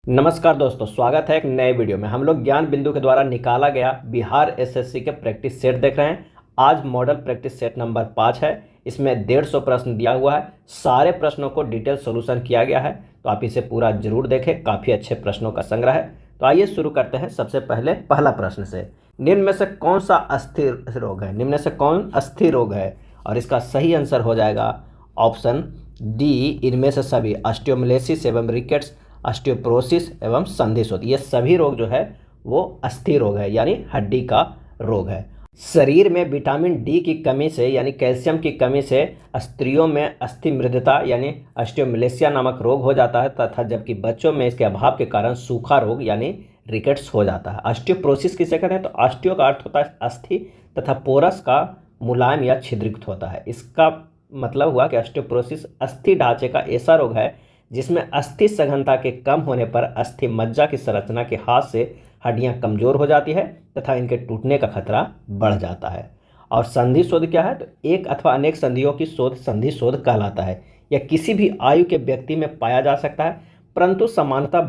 नमस्कार दोस्तों, स्वागत है एक नए वीडियो में। हम लोग ज्ञान बिंदु के द्वारा निकाला गया बिहार एसएससी के प्रैक्टिस सेट देख रहे हैं। आज मॉडल प्रैक्टिस सेट नंबर 5 है। इसमें 150 प्रश्न दिया हुआ है। सारे प्रश्नों को डिटेल सोल्यूशन किया गया है, तो आप इसे पूरा जरूर देखें। काफ़ी अच्छे प्रश्नों का संग्रह है। तो आइए शुरू करते हैं। सबसे पहले पहला प्रश्न से, निम्न में से कौन सा अस्थिर रोग है? निम्न में से कौन अस्थिर रोग है? और इसका सही आंसर हो जाएगा ऑप्शन डी, इनमें से सभी। ऑस्टियोमलेसिस एवं रिकेट्स, ऑस्टियोपोरोसिस एवं संधिशोथ, ये सभी रोग जो है वो अस्थि रोग है, यानी हड्डी का रोग है। शरीर में विटामिन डी की कमी से यानी कैल्शियम की कमी से स्त्रियों में अस्थि मृदता यानी ऑस्टियोमलेसिया नामक रोग हो जाता है, तथा जबकि बच्चों में इसके अभाव के कारण सूखा रोग यानी रिकेट्स हो जाता है। ऑस्टियोपोरोसिस किसे कहते हैं? तो ऑस्टियो का अर्थ होता है अस्थि तथा पोरस का मुलायम या छिद्रित होता है। इसका मतलब हुआ कि ऑस्टियोपोरोसिस अस्थि ढांचे का ऐसा रोग है जिसमें अस्थि सघनता के कम होने पर अस्थि मज्जा की संरचना के हाथ से हड्डियां कमजोर हो जाती है तथा इनके टूटने का खतरा बढ़ जाता है। और संधि शोध क्या है? तो एक अथवा अनेक संधियों की शोध संधि शोध कहलाता है। यह किसी भी आयु के व्यक्ति में पाया जा सकता है, परंतु समानता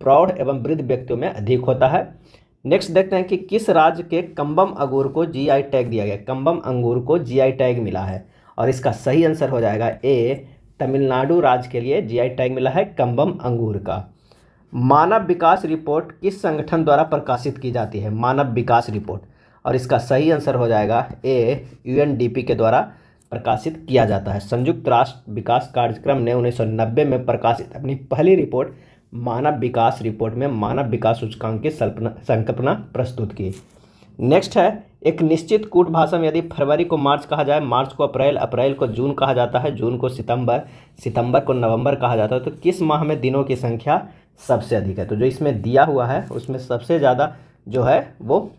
प्रौढ़ एवं वृद्ध व्यक्तियों में अधिक होता है। नेक्स्ट देखते हैं कि किस राज्य के कम्बम अंगूर को जीआई टैग दिया गया? कम्बम अंगूर को जीआई टैग मिला है, और इसका सही आंसर हो जाएगा ए, तमिलनाडु राज्य के लिए जीआई टैग मिला है कम्बम अंगूर का। मानव विकास रिपोर्ट किस संगठन द्वारा प्रकाशित की जाती है? मानव विकास रिपोर्ट, और इसका सही आंसर हो जाएगा ए, यूएनडीपी के द्वारा प्रकाशित किया जाता है। संयुक्त राष्ट्र विकास कार्यक्रम ने 1990 में प्रकाशित अपनी पहली रिपोर्ट मानव विकास रिपोर्ट में मानव विकास सूचकांक की संकल्पना प्रस्तुत की। नेक्स्ट है, एक निश्चित कूट भाषा में यदि फरवरी को मार्च कहा जाए, मार्च को अप्रैल, अप्रैल को जून कहा जाता है, जून को सितंबर, सितंबर को नवंबर कहा जाता है, तो किस माह में दिनों की संख्या सबसे अधिक है? तो जो इसमें दिया हुआ है उसमें सबसे ज़्यादा जो है वो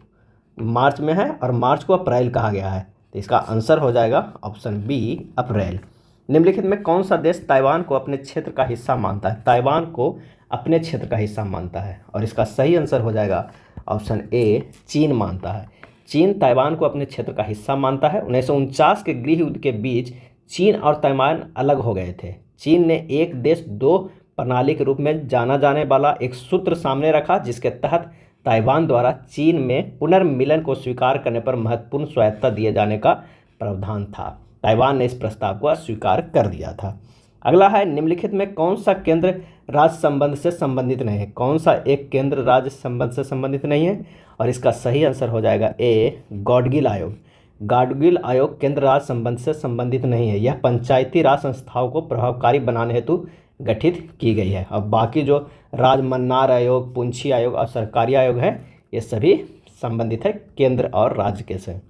मार्च में है, और मार्च को अप्रैल कहा गया है। तो इसका आंसर हो जाएगा ऑप्शन बी, अप्रैल। निम्नलिखित में कौन सा देश ताइवान को अपने क्षेत्र का हिस्सा मानता है? ताइवान को अपने क्षेत्र का हिस्सा मानता है, और इसका सही आंसर हो जाएगा ऑप्शन ए, चीन मानता है। चीन ताइवान को अपने क्षेत्र का हिस्सा मानता है। 1949 के गृह युद्ध के बीच चीन और ताइवान अलग हो गए थे। चीन ने एक देश दो प्रणाली के रूप में जाना जाने वाला एक सूत्र सामने रखा, जिसके तहत ताइवान द्वारा चीन में पुनर्मिलन को स्वीकार करने पर महत्वपूर्ण स्वायत्तता दिए जाने का प्रावधान था। ताइवान ने इस प्रस्ताव को अस्वीकार कर दिया था। अगला है, निम्नलिखित में कौन सा केंद्र राज्य संबंध से संबंधित नहीं है? कौन सा एक केंद्र राज्य संबंध से संबंधित नहीं है? और इसका सही आंसर हो जाएगा ए, गॉडगिल आयोग। गॉडगिल आयोग केंद्र राज्य संबंध से संबंधित नहीं है। यह पंचायती राज संस्थाओं को प्रभावकारी बनाने हेतु गठित की गई है। अब बाकी जो राजमन्नार आयोग, पुंछी आयोग और सरकारी आयोग है, ये सभी संबंधित है केंद्र और राज्य के से।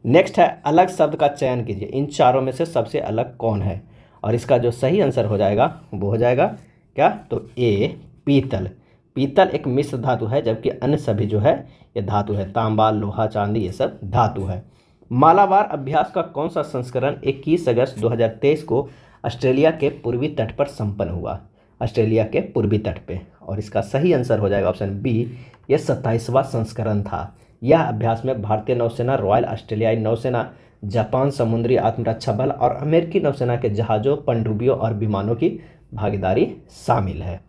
नेक्स्ट है, अलग शब्द का चयन कीजिए। इन चारों में से सबसे अलग कौन है? और इसका जो सही आंसर हो जाएगा वो हो जाएगा क्या? तो ए, पीतल। पीतल एक मिश्र धातु है, जबकि अन्य सभी जो है ये धातु है। तांबा, लोहा, चांदी, ये सब धातु है। मालाबार अभ्यास का कौन सा संस्करण 21 अगस्त 2023 को ऑस्ट्रेलिया के पूर्वी तट पर संपन्न हुआ? ऑस्ट्रेलिया के पूर्वी तट पे, और इसका सही आंसर हो जाएगा ऑप्शन बी, ये 27वां संस्करण था। यह अभ्यास में भारतीय नौसेना, रॉयल ऑस्ट्रेलियाई नौसेना, जापान समुद्री आत्मरक्षा बल और अमेरिकी नौसेना के जहाज़ों, पनडुब्बियों और विमानों की भागीदारी शामिल है।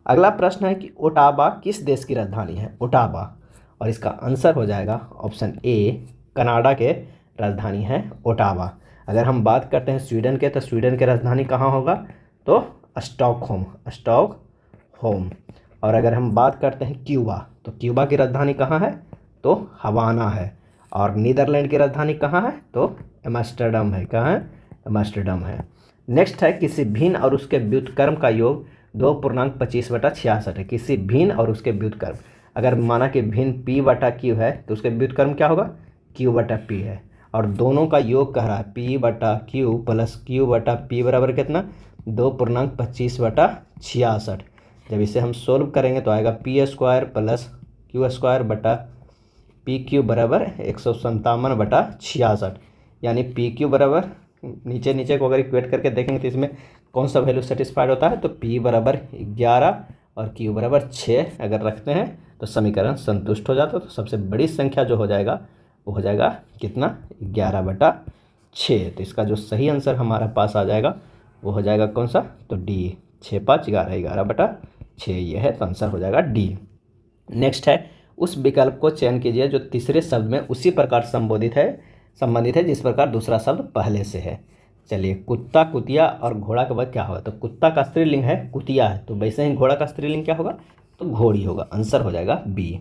अगला प्रश्न है कि ओटावा किस देश की राजधानी है? ओटावा, और इसका आंसर हो जाएगा ऑप्शन ए, कनाडा के राजधानी है ओटावा। अगर हम बात करते हैं स्वीडन के, तो स्वीडन के राजधानी कहाँ होगा? तो स्टॉकहोम, स्टॉकहोम। और अगर हम बात करते हैं क्यूबा, तो क्यूबा की राजधानी कहाँ है? तो हवाना है। और नीदरलैंड की राजधानी कहाँ है? तो एम्स्टर्डम है। कहाँ है? एम्स्टर्डम है। नेक्स्ट है, किसी भिन्न और उसके व्युत्क्रम का योग 2.25/66 है। किसी भिन्न और उसके व्युत्क्रम, अगर माना कि भिन्न p/q है तो उसके व्युत्क्रम क्या होगा? q/p है। और दोनों का योग कह रहा है p/q प्लस q/p बराबर कितना? 2.25/66। जब इसे हम सोल्व करेंगे तो आएगा p² प्लस q² PQ बराबर 157/66, यानी PQ बराबर नीचे नीचे को अगर इक्वेट करके देखेंगे तो इसमें कौन सा वैल्यू सेटिस्फाइड होता है? तो P बराबर 11 और Q बराबर 6 अगर रखते हैं तो समीकरण संतुष्ट हो जाता है। तो सबसे बड़ी संख्या जो हो जाएगा वो हो जाएगा कितना? 11/6। तो इसका जो सही आंसर हमारा पास आ जाएगा वो हो जाएगा कौन सा? तो डी, 6×5 = 11, 11/6। 6 ये है, तो आंसर हो जाएगा डी। नेक्स्ट है, उस विकल्प को चयन कीजिए जो तीसरे शब्द में उसी प्रकार संबंधित है जिस प्रकार दूसरा शब्द पहले से है। चलिए, कुत्ता, कुतिया और घोड़ा के बाद क्या होगा? तो कुत्ता का स्त्रीलिंग है, कुतिया है, तो वैसे ही घोड़ा का स्त्रीलिंग क्या होगा? तो घोड़ी होगा। आंसर हो जाएगा बी।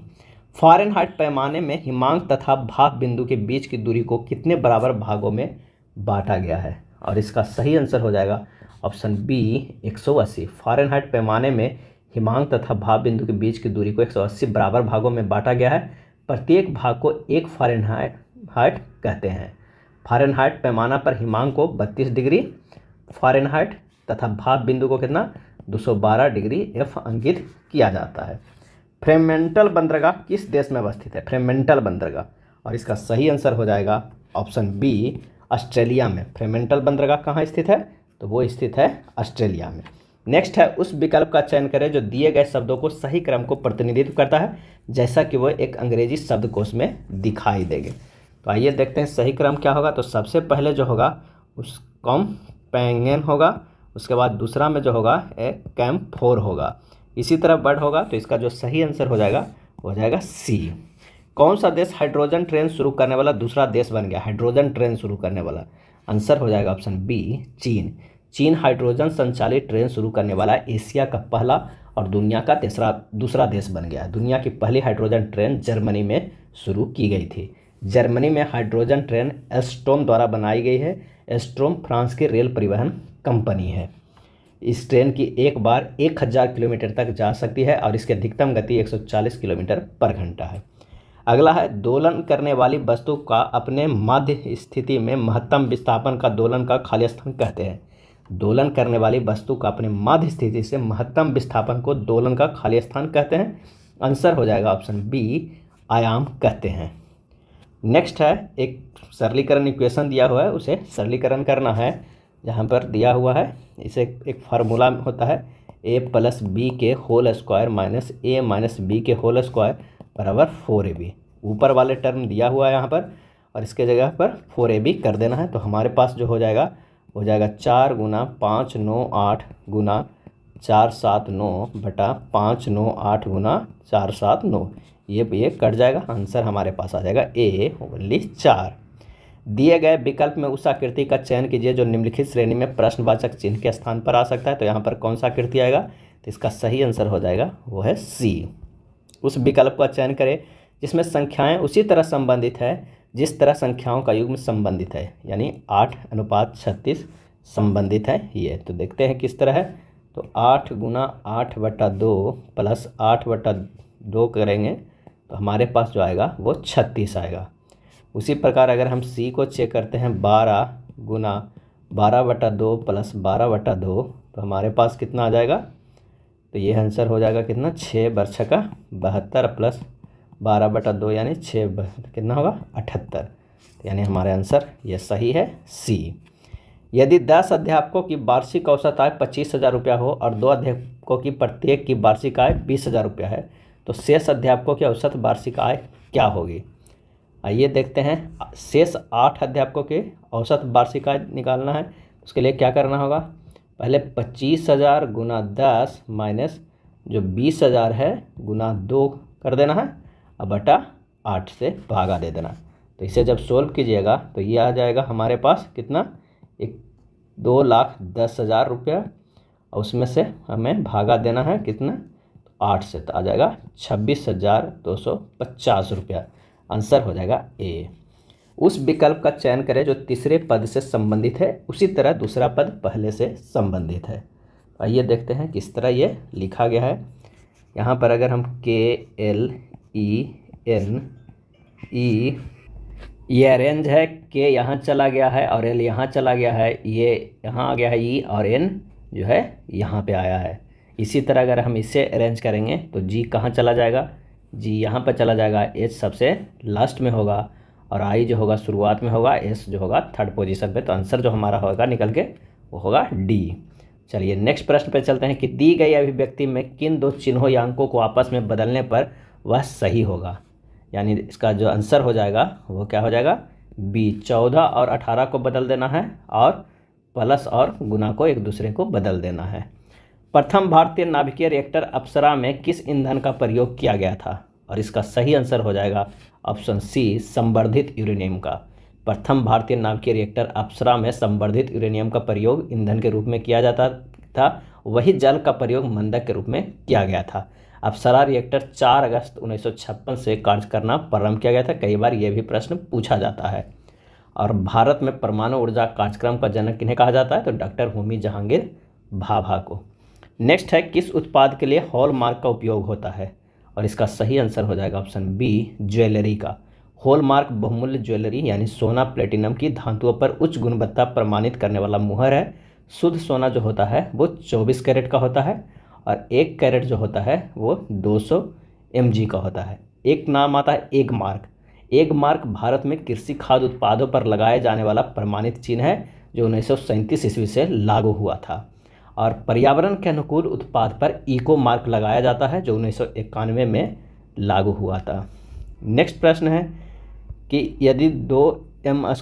फ़ारेनहाइट पैमाने में हिमांक तथा भाप बिंदु के बीच की दूरी को कितने बराबर भागों में बांटा गया है? और इसका सही आंसर हो जाएगा ऑप्शन बी 180। फ़ारेनहाइट पैमाने में हिमांक तथा भाप बिंदु के बीच की दूरी को 180 बराबर भागों में बांटा गया है। प्रत्येक भाग को 1 फ़ारेनहाइट कहते हैं। फ़ारेनहाइट पैमाना पर हिमांक को 32 डिग्री फ़ारेनहाइट तथा भाप बिंदु को कितना 212 डिग्री एफ अंकित किया जाता है। फ्रेमेंटल बंदरगाह किस देश में अवस्थित है? फ्रेमेंटल बंदरगाह, और इसका सही आंसर हो जाएगा ऑप्शन बी ऑस्ट्रेलिया में। फ्रेमेंटल बंदरगाह कहाँ स्थित है? तो वो स्थित है ऑस्ट्रेलिया में। नेक्स्ट है, उस विकल्प का चयन करें जो दिए गए शब्दों को सही क्रम को प्रतिनिधित्व करता है जैसा कि वो एक अंग्रेजी शब्दकोश में दिखाई देंगे। तो आइए देखते हैं सही क्रम क्या होगा। तो सबसे पहले जो होगा उस कंपेनियन होगा, उसके बाद दूसरा में जो होगा एक कैम्फोर होगा, इसी तरह बर्ड होगा। तो इसका जो सही आंसर हो जाएगा सी। कौन सा देश हाइड्रोजन ट्रेन शुरू करने वाला दूसरा देश बन गया? हाइड्रोजन ट्रेन शुरू करने वाला, आंसर हो जाएगा ऑप्शन बी चीन। चीन हाइड्रोजन संचालित ट्रेन शुरू करने वाला एशिया का पहला और दुनिया का दूसरा देश बन गया। दुनिया की पहली हाइड्रोजन ट्रेन जर्मनी में शुरू की गई थी। जर्मनी में हाइड्रोजन ट्रेन एस्ट्रोम द्वारा बनाई गई है। एस्ट्रोम फ्रांस की रेल परिवहन कंपनी है। इस ट्रेन की एक बार 1000 किलोमीटर तक जा सकती है और इसकी अधिकतम गति 140 किलोमीटर पर घंटा है। अगला है, दोलन करने वाली वस्तु का अपने मध्य स्थिति में महत्तम विस्थापन का दोलन का खाली स्थान कहते हैं। दोलन करने वाली वस्तु का अपने मध्य स्थिति से महत्तम विस्थापन को दोलन का खाली स्थान कहते हैं। आंसर हो जाएगा ऑप्शन बी आयाम कहते हैं। नेक्स्ट है, एक सरलीकरण इक्वेशन दिया हुआ है, उसे सरलीकरण करना है। जहाँ पर दिया हुआ है इसे एक फार्मूला होता है a + b के whole square minus a minus b whole whole स्क्वायर बराबर 4ab। ऊपर वाले टर्म दिया हुआ है यहाँ पर और इसके जगह पर 4ab कर देना है। तो हमारे पास जो हो जाएगा 4 × 5 9 8 × 4 7 9 बटा 5 9 8 × 4 7 9, ये कट जाएगा। आंसर हमारे पास आ जाएगा ए ओनली 4। दिए गए विकल्प में उस आकृति का चयन कीजिए जो निम्नलिखित श्रेणी में प्रश्नवाचक चिन्ह के स्थान पर आ सकता है। तो यहाँ पर कौन सा आकृति आएगा? तो इसका सही आंसर हो जाएगा वो है सी। उस विकल्प का चयन करें जिसमें संख्याएं उसी तरह संबंधित है जिस तरह संख्याओं का युग्म संबंधित है, यानी 8:36 संबंधित है ये। तो देखते हैं किस तरह है। तो 8 × 8/2 + 8/2 करेंगे तो हमारे पास जो आएगा वो 36 आएगा। उसी प्रकार अगर हम सी को चेक करते हैं 12 × 12/2 + 12/2 तो हमारे पास कितना आ जाएगा? तो ये आंसर हो जाएगा कितना 6 × 72 प्लस 12/2 यानी 6 कितना होगा 78। यानी हमारे आंसर ये सही है सी। यदि 10 अध्यापकों की वार्षिक औसत आय 25,000 रुपया हो और 2 अध्यापकों की प्रत्येक की वार्षिक आय 20,000 रुपया है तो शेष अध्यापकों की औसत वार्षिक आय क्या होगी? आइए देखते हैं। शेष 8 अध्यापकों के औसत वार्षिक आय निकालना है। उसके लिए क्या करना होगा? पहले 25,000 × 10 माइनस जो 20,000 है × 2 कर देना है और बटा 8 से भागा दे देना। तो इसे जब सोल्व कीजिएगा तो ये आ जाएगा हमारे पास कितना 2,10,000 रुपया और उसमें से हमें भागा देना है कितना 8 से, तो आ जाएगा 26,250 रुपया। आंसर हो जाएगा ए। उस विकल्प का चयन करें जो तीसरे पद से संबंधित है उसी तरह दूसरा पद पहले से संबंधित है। आइए देखते हैं किस तरह ये लिखा गया है। यहाँ पर अगर हम KLENE ये अरेंज है, के यहाँ चला गया है और एल यहाँ चला गया है, ये यहाँ आ गया है ई और एन जो है यहाँ पे आया है। इसी तरह अगर हम इसे अरेंज करेंगे तो जी कहाँ चला जाएगा? जी यहाँ पर चला जाएगा, एच सबसे लास्ट में होगा और आई जो होगा शुरुआत में होगा, एस जो होगा थर्ड पोजीशन पे। तो आंसर जो हमारा होगा निकल के वो होगा डी। चलिए नेक्स्ट प्रश्न पे चलते हैं कि दी गई अभिव्यक्ति में किन 2 चिन्हों या अंकों को आपस में बदलने पर वह सही होगा? यानी इसका जो आंसर हो जाएगा वो क्या हो जाएगा? बी। 14 और 18 को बदल देना है और प्लस और गुना को एक दूसरे को बदल देना है। प्रथम भारतीय नाभिकीय रिएक्टर अप्सरा में किस ईंधन का प्रयोग किया गया था? और इसका सही आंसर हो जाएगा ऑप्शन सी, संवर्धित यूरेनियम का। प्रथम भारतीय नाभिकीय रिएक्टर अप्सरा में संवर्धित यूरेनियम का प्रयोग ईंधन के रूप में किया जाता था। वही जल का प्रयोग मंदक के रूप में किया गया था। अप्सरा रिएक्टर 4 अगस्त 1956 से कार्य करना प्रारंभ किया गया था। कई बार यह भी प्रश्न पूछा जाता है। और भारत में परमाणु ऊर्जा कार्यक्रम का जनक किन्हें कहा जाता है? तो डॉक्टर होमी जहांगीर भाभा को। नेक्स्ट है, किस उत्पाद के लिए हॉलमार्क का उपयोग होता है? और इसका सही आंसर हो जाएगा ऑप्शन बी, ज्वेलरी का। हॉलमार्क बहुमूल्य ज्वेलरी यानी सोना प्लेटिनम की धातुओं पर उच्च गुणवत्ता प्रमाणित करने वाला मुहर है। शुद्ध सोना जो होता है वो 24 कैरेट का होता है और 1 कैरेट जो होता है वो 200 mg का होता है। एक नाम आता है egg mark. Egg mark Bharat में कृषि खाद्य उत्पादों पर लगाए जाने वाला प्रमाणित चिन्ह है जो 1937 ईस्वी से लागू हुआ था। और पर्यावरण के अनुकूल उत्पाद पर इको मार्क लगाया जाता है जो 1991 में लागू हुआ था। नेक्स्ट प्रश्न है कि यदि 2m² -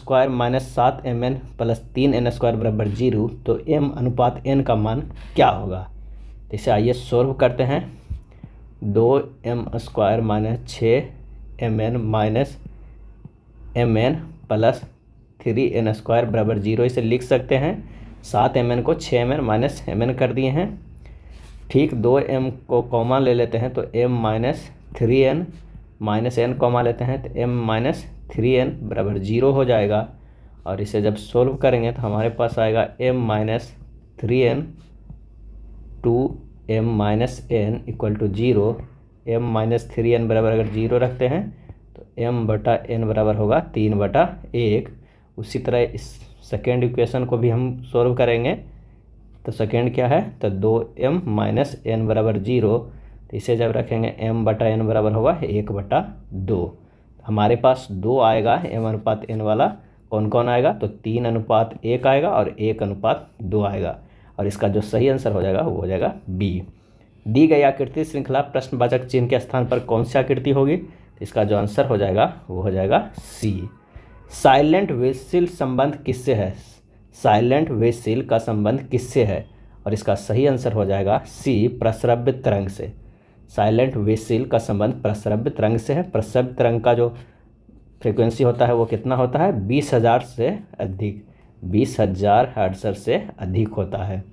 7mn + 3n² = 0 तो m/n का मान क्या होगा? तो इसे आइए सोल्व करते हैं। 2m² - 6mn - mn + 3n² = 0 इसे लिख सकते हैं। 7mn को 6mn - mn कर दिए हैं। ठीक, 2m को कॉमा ले लेते हैं तो m - 3n - n कॉमा लेते हैं तो m - 3n = 0 हो जाएगा। और इसे जब सोल्व करेंगे तो हमारे पास आएगा m - 3n 2m - n = 0। m - 3n बराबर अगर 0 रखते हैं तो m/n बराबर होगा 3/1। उसी तरह इस सेकेंड इक्वेशन को भी हम सोल्व करेंगे तो सेकेंड क्या है? तो 2m - n = 0। तो इसे जब रखेंगे m/n बराबर होगा 1/2। हमारे पास 2 आएगा m/n वाला। कौन कौन आएगा? तो 3:1 आएगा और 1:2 आएगा। और इसका जो सही आंसर हो जाएगा वो हो जाएगा बी। दी गई आकृति श्रृंखला प्रश्नवाचक चिन्ह के स्थान पर कौन सी आकृति होगी? तो इसका जो आंसर हो जाएगा वो हो जाएगा सी। साइलेंट वेसिल संबंध किससे है? साइलेंट वेसिल का संबंध किससे है? और इसका सही आंसर हो जाएगा सी, प्रस्रव्य तरंग से। साइलेंट वेसिल का संबंध प्रस्रव्य तरंग से है। प्रस्रव्य तरंग का जो फ्रीक्वेंसी होता है वो कितना होता है? 20,000 से अधिक, 20,000 हर्ट्ज से अधिक होता है।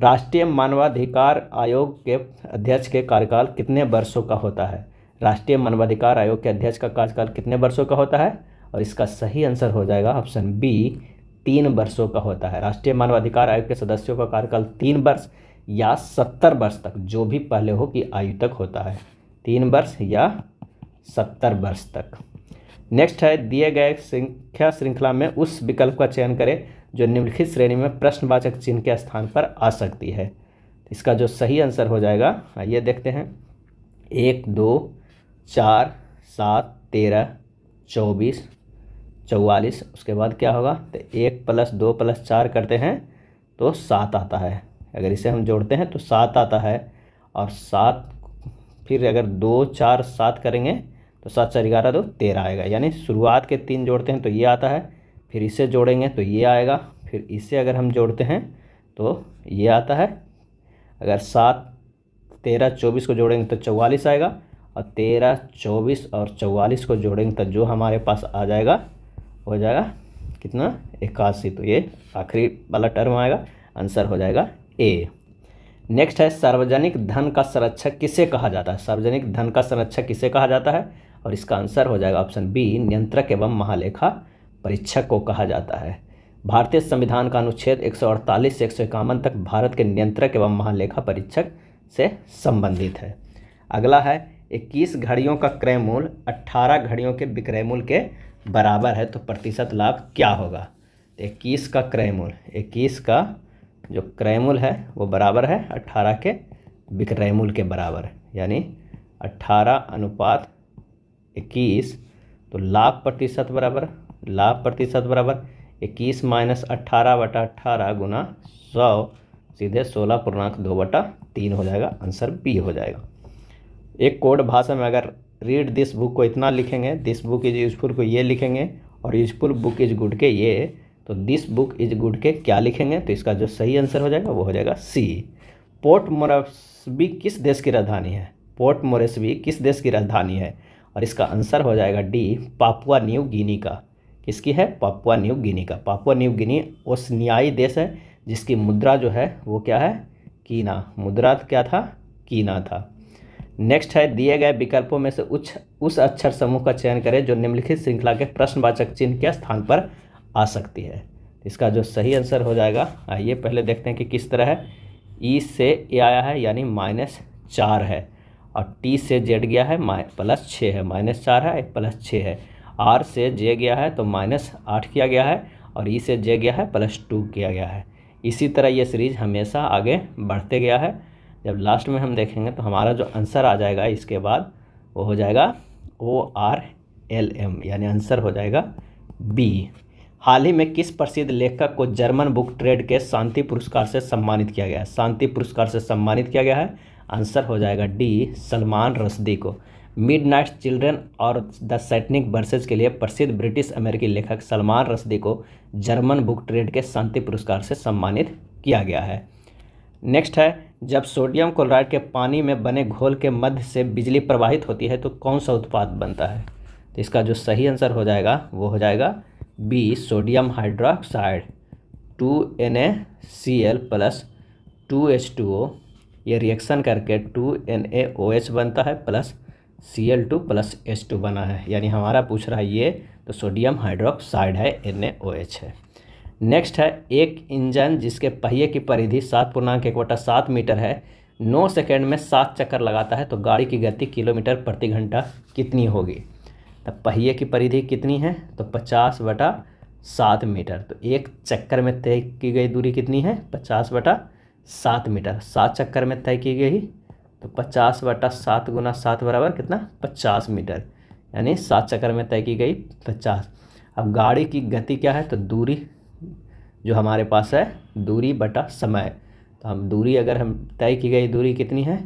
राष्ट्रीय मानवाधिकार आयोग के अध्यक्ष के कार्यकाल कितने वर्षों का होता है? राष्ट्रीय मानवाधिकार आयोग के अध्यक्ष का कार्यकाल कितने वर्षों का होता है? और इसका सही आंसर हो जाएगा ऑप्शन बी, 3 वर्षों का होता है। राष्ट्रीय मानवाधिकार आयोग के सदस्यों का कार्यकाल 3 वर्ष या 70 वर्ष तक, जो भी पहले हो की आयु तक होता है। 3 वर्ष या 70 वर्ष तक। नेक्स्ट है, दिए गए संख्या श्रृंखला में उस विकल्प का चयन करें जो निम्नलिखित श्रेणी में प्रश्नवाचक चिन्ह के स्थान पर आ सकती है। इसका जो सही आंसर हो जाएगा आइए देखते हैं। 1, 2, 4, 7, 13, 24, 44। उसके बाद क्या होगा? तो 1 + 2 + 4 करते हैं तो 7 आता है। अगर इसे हम जोड़ते हैं तो 7 आता है। और 7 फिर अगर 2, 4, 7 करेंगे तो 7, 4, 11, 2, 13 आएगा। यानी शुरुआत के 3 जोड़ते हैं तो ये आता है, फिर इसे जोड़ेंगे तो ये आएगा, फिर इसे अगर हम जोड़ते हैं तो ये आता है। अगर 7, 13, 24 को जोड़ेंगे तो 44 आएगा। और 13, 24 और 44 को जोड़ेंगे तो जो हमारे पास आ जाएगा हो जाएगा कितना? 81। तो ये आखिरी वाला टर्म आएगा, आंसर हो जाएगा ए। नेक्स्ट है, सार्वजनिक धन का संरक्षक किसे कहा जाता है? सार्वजनिक धन का संरक्षक किसे कहा जाता है? और इसका आंसर हो जाएगा ऑप्शन बी, नियंत्रक एवं महालेखा परीक्षक को कहा जाता है। भारतीय संविधान का अनुच्छेद 148 से 151 तक भारत के नियंत्रक एवं महालेखा परीक्षक से संबंधित है। अगला है, 21 घड़ियों का क्रय मूल्य 18 घड़ियों के विक्रय मूल्य के बराबर है तो प्रतिशत लाभ क्या होगा? 21 का क्रय मूल्य, 21 का जो क्रय मूल्य है वो बराबर है 18 के विक्रय मूल्य के बराबर, यानी 18:21। तो लाभ प्रतिशत बराबर 21 - 18/18 गुना 100 सीधे 16.2/3 हो जाएगा। आंसर बी हो जाएगा। एक कोड भाषा में अगर रीड दिस बुक को इतना लिखेंगे, दिस बुक इज यूजफुल को ये लिखेंगे, और यूजफुल बुक इज गुड के ये, तो दिस बुक इज गुड के क्या लिखेंगे? तो इसका जो सही आंसर हो जाएगा वो हो जाएगा सी, पोर्ट मोरेस्बी किस देश की राजधानी है? पोर्ट मोरेस्बी किस देश की राजधानी है? और इसका आंसर हो जाएगा डी, पापुआ न्यू गिनी का। किसकी है? पापुआ न्यू गिनी का। पापुआ न्यू गिनी ओशनियाई देश है जिसकी मुद्रा जो है वो क्या है? कीना। मुद्रा क्या था? कीना था। नेक्स्ट है, दिए गए विकल्पों में से उस अक्षर समूह का चयन करें जो निम्नलिखित श्रृंखला के प्रश्नवाचक चिन्ह के स्थान पर आ सकती है। इसका जो सही आंसर हो जाएगा, आइए पहले देखते हैं कि किस तरह है। ई से ए आया है यानी -4 है, और टी से जेड गया है +6 है, -4 है +6 है। आर से जे गया है तो -8 किया गया है, और ई से जे गया है +2 किया गया है। इसी तरह ये सीरीज हमेशा आगे बढ़ते गया है। जब लास्ट में हम देखेंगे तो हमारा जो आंसर आ जाएगा इसके बाद वो हो जाएगा ORLM, यानी आंसर हो जाएगा बी। हाल ही में किस प्रसिद्ध लेखक को जर्मन बुक ट्रेड के शांति पुरस्कार से सम्मानित किया गया है? शांति पुरस्कार से सम्मानित किया गया है, आंसर हो जाएगा डी, सलमान रश्दी को। मिडनाइट चिल्ड्रन और द सैटनिक वर्सेज के लिए प्रसिद्ध ब्रिटिश अमेरिकी लेखक सलमान रश्दी को जर्मन बुक ट्रेड के शांति पुरस्कार से सम्मानित किया गया है। नेक्स्ट है, जब सोडियम क्लोराइड के पानी में बने घोल के मध्य से बिजली प्रवाहित होती है तो कौन सा उत्पाद बनता है? तो इसका जो सही आंसर हो जाएगा वो हो जाएगा B, sodium hydroxide. 2NaCl + 2H2O ये रिएक्शन करके 2NaOH बनता है प्लस Cl2 + H2 बना है, यानी हमारा पूछ रहा है ये, तो सोडियम हाइड्रोक्साइड है, NaOH है। नेक्स्ट है, एक इंजन जिसके पहिए की परिधि 7.1/7 मीटर है 9 सेकंड में 7 चक्कर लगाता है तो गाड़ी की गति किलोमीटर प्रति घंटा कितनी होगी? तब पहिए की परिधि कितनी है? तो 50/7 मीटर। तो एक चक्कर में तय की गई दूरी कितनी है? 50/7 मीटर। 7 चक्कर में तय की गई तो 50/7 × 7 बराबर कितना? 50 मीटर, यानी 7 चक्कर में तय की गई 50। अब गाड़ी की गति क्या है? तो दूरी जो हमारे पास है, दूरी बटा समय। तो हम दूरी, अगर हम तय की गई दूरी कितनी है?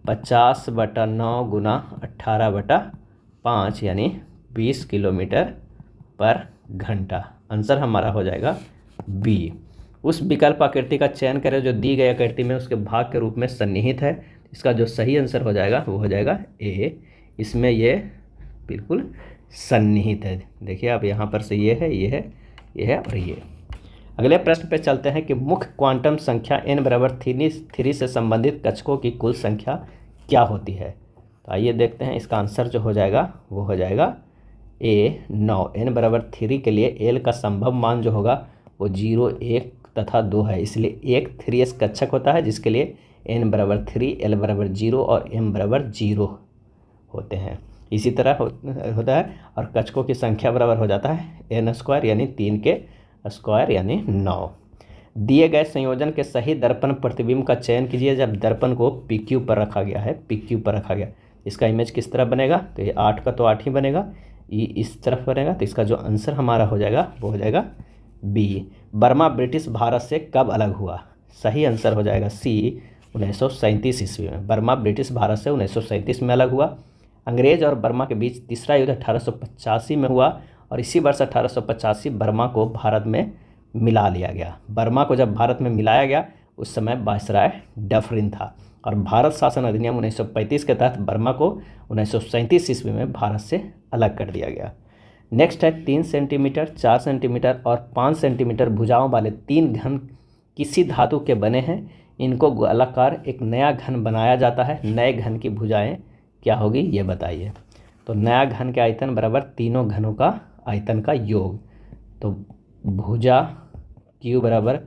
50/9 × 18/5 यानी 20 किलोमीटर पर घंटा। आंसर हमारा हो जाएगा बी। उस विकल्प आकृति का चयन करें जो दी गई आकृति में उसके भाग के रूप में सन्निहित है। इसका जो सही आंसर हो जाएगा वो हो जाएगा ए, इसमें ये बिल्कुल सन्निहित है। देखिए आप यहाँ पर से ये है, ये है, ये है और ये। अगले प्रश्न पे चलते हैं कि मुख्य क्वांटम संख्या n = 3 से संबंधित कक्षकों की कुल संख्या क्या होती है? तो आइए देखते हैं। इसका आंसर जो हो जाएगा वो हो जाएगा ए, 9। n = 3 के लिए l का संभव मान जो होगा वो 0, 1 तथा 2 है, इसलिए एक 3s कक्षक होता है जिसके लिए n = 3, l = 0 और m = 0 होते हैं। इसी तरह होता है, और कक्षकों की संख्या बराबर हो जाता है n² यानी 3 के स्क्वायर यानी 9। दिए गए संयोजन के सही दर्पण प्रतिबिंब का चयन कीजिए जब दर्पण को PQ पर रखा गया है। PQ पर रखा गया, इसका इमेज किस तरह बनेगा? तो ये 8 का तो 8 ही बनेगा, ये इस तरफ बनेगा। तो इसका जो आंसर हमारा हो जाएगा वो हो जाएगा बी, बर्मा ब्रिटिश भारत से कब अलग हुआ? सही आंसर हो जाएगा सी, 1937 ईस्वी में। बर्मा ब्रिटिश भारत से 1937 में अलग हुआ। अंग्रेज और बर्मा के बीच तीसरा युद्ध 1885 में हुआ, और इसी वर्ष 1885 बर्मा को भारत में मिला लिया गया। बर्मा को जब भारत में मिलाया गया उस समय वायसराय डफरिन था, और भारत शासन अधिनियम 1935 के तहत बर्मा को 1937 ईस्वी में भारत से अलग कर दिया गया। नेक्स्ट है, 3 सेंटीमीटर, 4 सेंटीमीटर और 5 सेंटीमीटर भुजाओं वाले 3 घन किसी धातु के बने हैं। इनको गोलाकार एक नया घन बनाया जाता है। नए घन की भुजाएं क्या होगी ये बताइए। तो नया घन के आयतन बराबर तीनों घनों का आयतन का योग। तो भुजा Q बराबर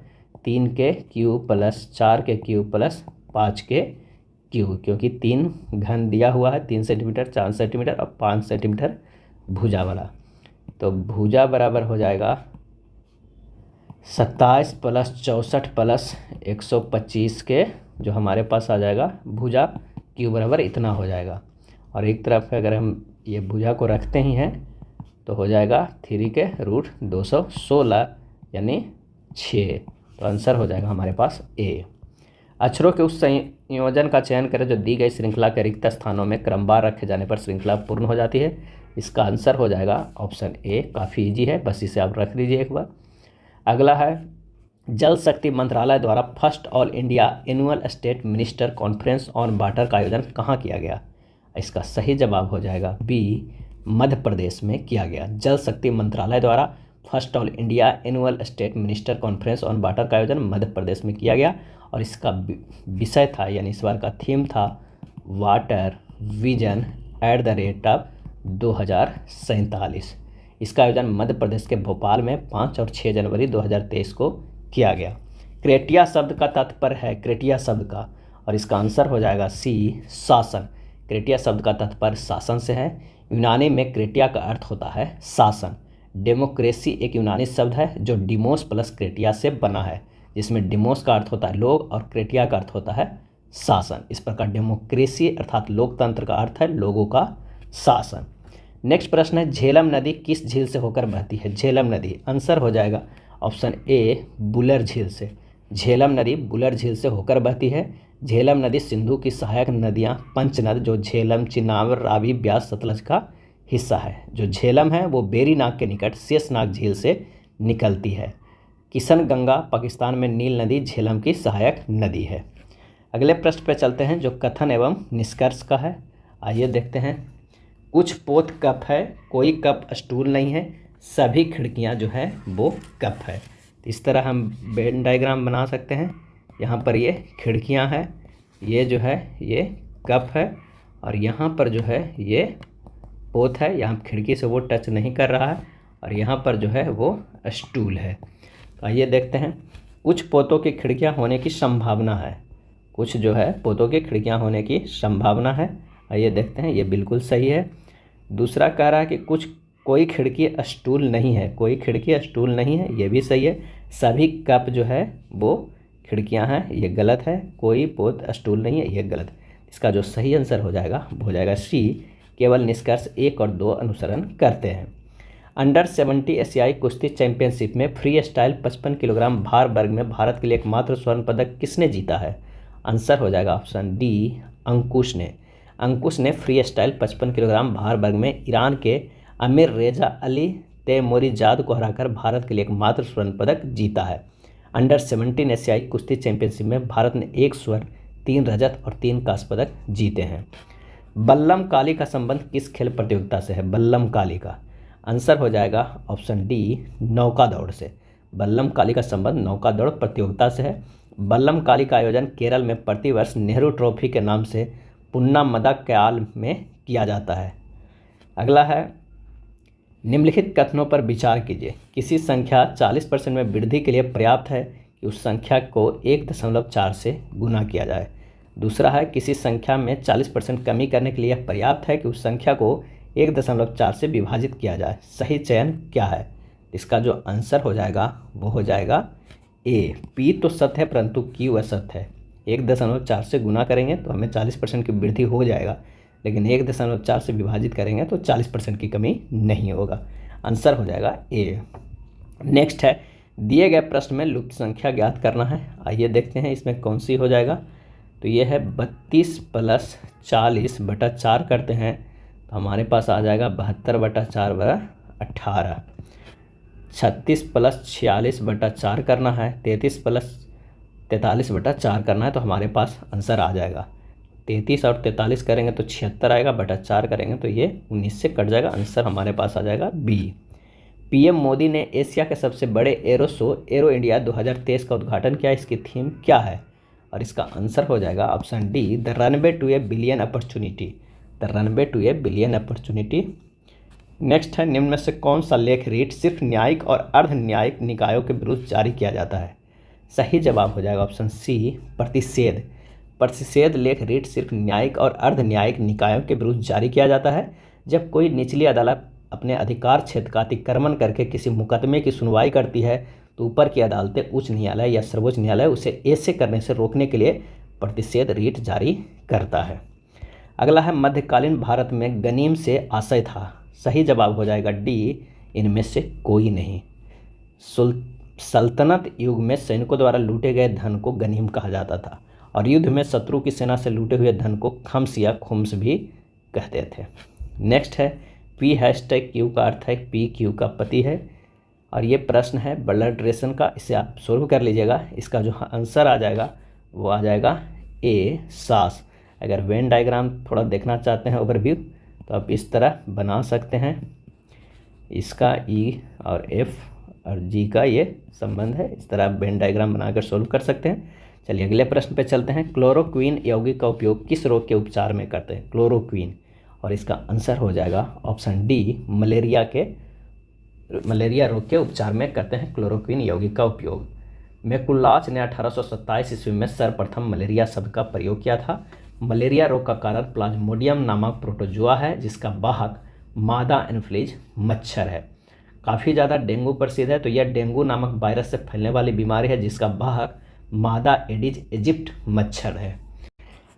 3 के Q + 4 के Q + 5 के Q, क्योंकि 3 घन दिया हुआ है, 3 सेंटीमीटर, 4 सेंटीमीटर और 5 सेंटीमीटर भुजा वाला। तो भुजा बराबर हो जाएगा 27 + 64 + 125 के, जो हमारे पास आ जाएगा भुजा Q बराबर इतना हो जाएगा। और एक तरफ अगर हम ये भुजा को रखते ही हैं तो हो जाएगा 3 के √216 यानी 6। तो आंसर हो जाएगा हमारे पास ए। अक्षरों के उस संयोजन का चयन करें जो दी गई श्रृंखला के रिक्त स्थानों में क्रमवार रखे जाने पर श्रृंखला पूर्ण हो जाती है। इसका आंसर हो जाएगा ऑप्शन ए। काफ़ी ईजी है, बस इसे आप रख दीजिए एक बार। अगला है, जल शक्ति मंत्रालय द्वारा first all India annual state minister conference on water का आयोजन कहाँ किया गया? इसका सही जवाब हो जाएगा बी, मध्य प्रदेश में किया गया। जल शक्ति मंत्रालय द्वारा first all India annual state minister conference on water का आयोजन मध्य प्रदेश में किया गया और इसका विषय था, यानी इस बार का थीम था, water vision at the rate of 2047। इसका आयोजन मध्य प्रदेश के भोपाल में 5 और 6 जनवरी 2023 को किया गया। क्रेटिया शब्द का तात्पर्य है, क्रेटिया शब्द का, और इसका आंसर हो जाएगा सी, शासन। क्रेटिया शब्द का तात्पर्य शासन से है। यूनानी में क्रेटिया का अर्थ होता है शासन। डेमोक्रेसी एक यूनानी शब्द है जो डिमोस प्लस क्रेटिया से बना है, जिसमें डिमोस का अर्थ होता है लोग और क्रेटिया का अर्थ होता है शासन। इस प्रकार डेमोक्रेसी अर्थात लोकतंत्र का अर्थ है लोगों का शासन। नेक्स्ट प्रश्न है, झेलम नदी किस झील से होकर बहती है? झेलम नदी, आंसर हो जाएगा ऑप्शन ए, बुलर झील से। झेलम नदी बुलर झील से होकर बहती है। झेलम नदी सिंधु की सहायक नदियां पंचनद, जो झेलम, चिनाब, रावी, ब्यास, सतलज का हिस्सा है। जो झेलम है वो बेरीनाग के निकट शेषनाग झील से निकलती है। किशन गंगा पाकिस्तान में नील नदी झेलम की सहायक नदी है। अगले प्रश्न पर चलते हैं जो कथन एवं निष्कर्ष का है। आइए देखते हैं। कुछ पोत कप है, कोई कप स्टूल नहीं है, सभी खिड़कियां जो है वो कप है। इस तरह हम वेन डायग्राम बना सकते हैं। यहाँ पर ये खिड़कियां हैं, ये जो है ये कप है, और यहाँ पर जो है ये पोत है, यहाँ खिड़की से वो टच नहीं कर रहा है, और यहाँ पर जो है वो स्टूल है। तो आइए देखते हैं। कुछ पोतों की खिड़कियाँ होने की संभावना है। कुछ जो है पोतों की खिड़कियाँ होने की संभावना है। आइए देखते हैं, ये बिल्कुल सही है। दूसरा कह रहा है कि कोई खिड़की स्टूल नहीं है, कोई खिड़की स्टूल नहीं है, ये भी सही है। सभी कप जो है वो खिड़कियां हैं, ये गलत है। कोई पोत स्टूल नहीं है, ये गलत है। इसका जो सही आंसर हो जाएगा वो हो जाएगा सी, केवल निष्कर्ष 1 और 2 अनुसरण करते हैं। अंडर 70 एशियाई कुश्ती चैंपियनशिप में फ्री स्टाइल 55 किलोग्राम भार वर्ग में भारत के लिए एकमात्र स्वर्ण पदक किसने जीता है? आंसर हो जाएगा ऑप्शन डी, अंकुश ने। अंकुश ने फ्री स्टाइल 55 किलोग्राम भार वर्ग में ईरान के अमीर रेजा अली तैमूरीजाद को हराकर भारत के लिए एकमात्र स्वर्ण पदक जीता है। अंडर 17 एशियाई कुश्ती चैंपियनशिप में भारत ने 1 स्वर्ण, 3 रजत और 3 कांस्य पदक जीते हैं। बल्लम काली का संबंध किस खेल प्रतियोगिता से है? बल्लम काली का आंसर हो जाएगा ऑप्शन डी, नौका दौड़ से। बल्लम काली का संबंध नौका दौड़ प्रतियोगिता से है। बल्लम काली का आयोजन केरल में प्रतिवर्ष नेहरू ट्रॉफी के नाम से पुन्नामदक्कयाल में किया जाता है। अगला है, निम्नलिखित कथनों पर विचार कीजिए। किसी संख्या 40% में वृद्धि के लिए पर्याप्त है कि उस संख्या को 1.4 से गुना किया जाए। दूसरा है, किसी संख्या में 40% कमी करने के लिए पर्याप्त है कि उस संख्या को 1.4 से विभाजित किया जाए। सही चयन क्या है? इसका जो आंसर हो जाएगा वो हो जाएगा ए, पी तो सत्य है परंतु क्यू असत्य है। 1.4 से गुना करेंगे तो हमें 40% की वृद्धि हो जाएगा, लेकिन 1.4 से विभाजित करेंगे तो 40% की कमी नहीं होगा। आंसर हो जाएगा ए। नेक्स्ट है, दिए गए प्रश्न में लुप्त संख्या ज्ञात करना है। आइए देखते हैं इसमें कौन सी हो जाएगा। तो ये है 32 + 40/4 करते हैं तो हमारे पास आ जाएगा 72/4 = 18। 36 + 46/4 करना है, 33 + 43/4 करना है तो हमारे पास आंसर आ जाएगा 33 और 43 करेंगे तो 76 आएगा, बटा 4 करेंगे तो ये 19 से कट जाएगा। आंसर हमारे पास आ जाएगा बी। पीएम मोदी ने एशिया के सबसे बड़े एरो शो एरो इंडिया 2023 का उद्घाटन किया। इसकी थीम क्या है? और इसका आंसर हो जाएगा option D, the runway to a billion opportunity. The runway to a billion opportunity. Next है, निम्न में से कौन सा लेख रीट सिर्फ न्यायिक और अर्ध न्यायिक निकायों के विरुद्ध जारी किया जाता है? सही जवाब हो जाएगा ऑप्शन सी, प्रतिषेध। प्रतिषेध लेख रीट सिर्फ न्यायिक और अर्ध न्यायिक निकायों के विरुद्ध जारी किया जाता है जब कोई निचली अदालत अपने अधिकार क्षेत्र का अतिक्रमण करके किसी मुकदमे की सुनवाई करती है तो ऊपर की अदालतें, उच्च न्यायालय या सर्वोच्च न्यायालय उसे ऐसे करने से रोकने के लिए प्रतिषेध रीट जारी करता है। अगला है, मध्यकालीन भारत में गनीम से आशय था। सही जवाब हो जाएगा डी, इनमें से कोई नहीं। सल्तनत युग में सैनिकों द्वारा लूटे गए धन को गनीम कहा जाता था और युद्ध में शत्रु की सेना से लूटे हुए धन को खम्स या खुम्स भी कहते थे। नेक्स्ट है, P#Q का अर्थ है पी क्यू का पति है और ये प्रश्न है ब्लड रिलेशन का, इसे आप सोल्व कर लीजिएगा। इसका जो आंसर आ जाएगा वो आ जाएगा ए सास। अगर वेन डायग्राम थोड़ा देखना चाहते हैं ओवरव्यू, तो आप इस तरह बना सकते हैं। इसका ई और एफ और जी का ये संबंध है, इस तरह आप वेन डायग्राम बनाकर सोल्व कर सकते हैं। चलिए अगले प्रश्न पे चलते हैं। क्लोरोक्वीन यौगिक का उपयोग किस रोग के उपचार में करते हैं? क्लोरोक्वीन, और इसका आंसर हो जाएगा ऑप्शन डी, मलेरिया रोग के उपचार में करते हैं क्लोरोक्वीन यौगिक का उपयोग। मैकुलाच ने 1827 ईस्वी में सर्वप्रथम मलेरिया शब्द का प्रयोग किया था। मलेरिया रोग का कारण प्लाज्मोडियम नामक प्रोटोजोआ है, जिसका वाहक मादा एनोफिलीज मच्छर है। काफ़ी ज़्यादा डेंगू प्रसिद्ध है, तो यह डेंगू नामक वायरस से फैलने वाली बीमारी है, जिसका वाहक मादा एडिज इजिप्ट मच्छर है।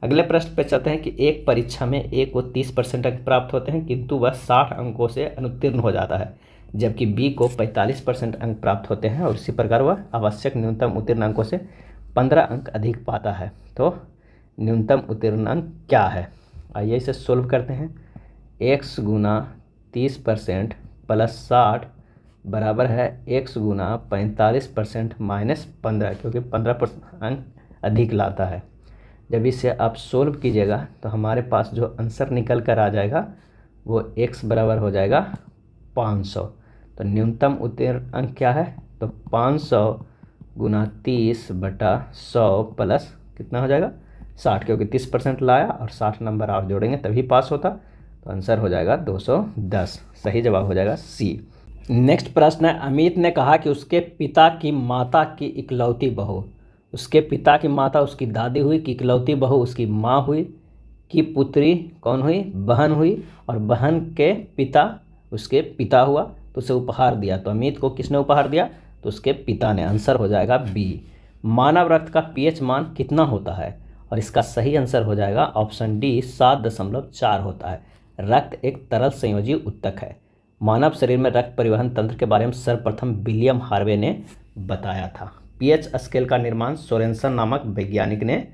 अगले प्रश्न पे चलते हैं कि एक परीक्षा में ए को 30% अंक प्राप्त होते हैं, किंतु वह 60 अंकों से अनुत्तीर्ण हो जाता है, जबकि बी को 45% अंक प्राप्त होते हैं और इसी प्रकार वह आवश्यक न्यूनतम उत्तीर्ण अंकों से 15 अंक अधिक पाता है। तो न्यूनतम उत्तीर्ण अंक क्या है? आइए इसे सोल्व करते हैं। x गुना 30% प्लस 60 बराबर है x गुना 45% माइनस 15, क्योंकि 15% अंक अधिक लाता है। जब इसे आप सोल्व कीजिएगा तो हमारे पास जो आंसर निकल कर आ जाएगा वो x बराबर हो जाएगा 500। तो न्यूनतम उत्तीर्ण अंक क्या है? तो 500 गुना 30/100 प्लस कितना हो जाएगा 60, क्योंकि 30% लाया और 60 नंबर और जोड़ेंगे तभी पास होता। तो आंसर हो जाएगा 210। सही जवाब हो जाएगा सी। नेक्स्ट प्रश्न है, अमित ने कहा कि उसके पिता की माता की इकलौती बहू, उसके पिता की माता उसकी दादी हुई, कि इकलौती बहू उसकी माँ हुई, कि पुत्री कौन हुई? बहन हुई, और बहन के पिता उसके पिता हुआ, तो उसे उपहार दिया। तो अमित को किसने उपहार दिया? तो उसके पिता ने। आंसर हो जाएगा बी। मानव रक्त का पीएच मान कितना होता है? और इसका सही आंसर हो जाएगा ऑप्शन डी, 7.4 होता है। रक्त एक तरल संयोजी उत्तक है। मानव शरीर में रक्त परिवहन तंत्र के बारे में सर्वप्रथम विलियम हार्वे ने बताया था। पीएच स्केल का निर्माण सोरेनसन नामक वैज्ञानिक ने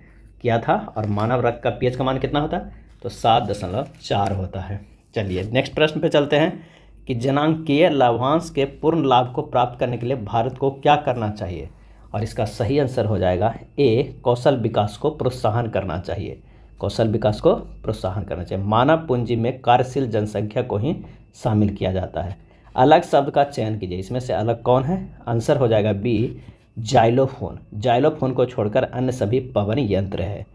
किया था, और मानव रक्त का पीएच का मान कितना होता है? तो 7.4 होता है। चलिए नेक्स्ट प्रश्न पे चलते हैं कि जनांकीय लाभांश के पूर्ण लाभ को प्राप्त करने के लिए भारत को क्या करना चाहिए? और इसका सही आंसर हो जाएगा ए, कौशल विकास को प्रोत्साहन करना चाहिए। कौशल विकास को प्रोत्साहन करना चाहिए। मानव पूंजी में कार्यशील जनसंख्या को ही शामिल किया जाता है। अलग शब्द का चयन कीजिए, इसमें से अलग कौन है? आंसर हो जाएगा बी, जाइलोफोन। जाइलोफोन को छोड़कर अन्य सभी पवन यंत्र है।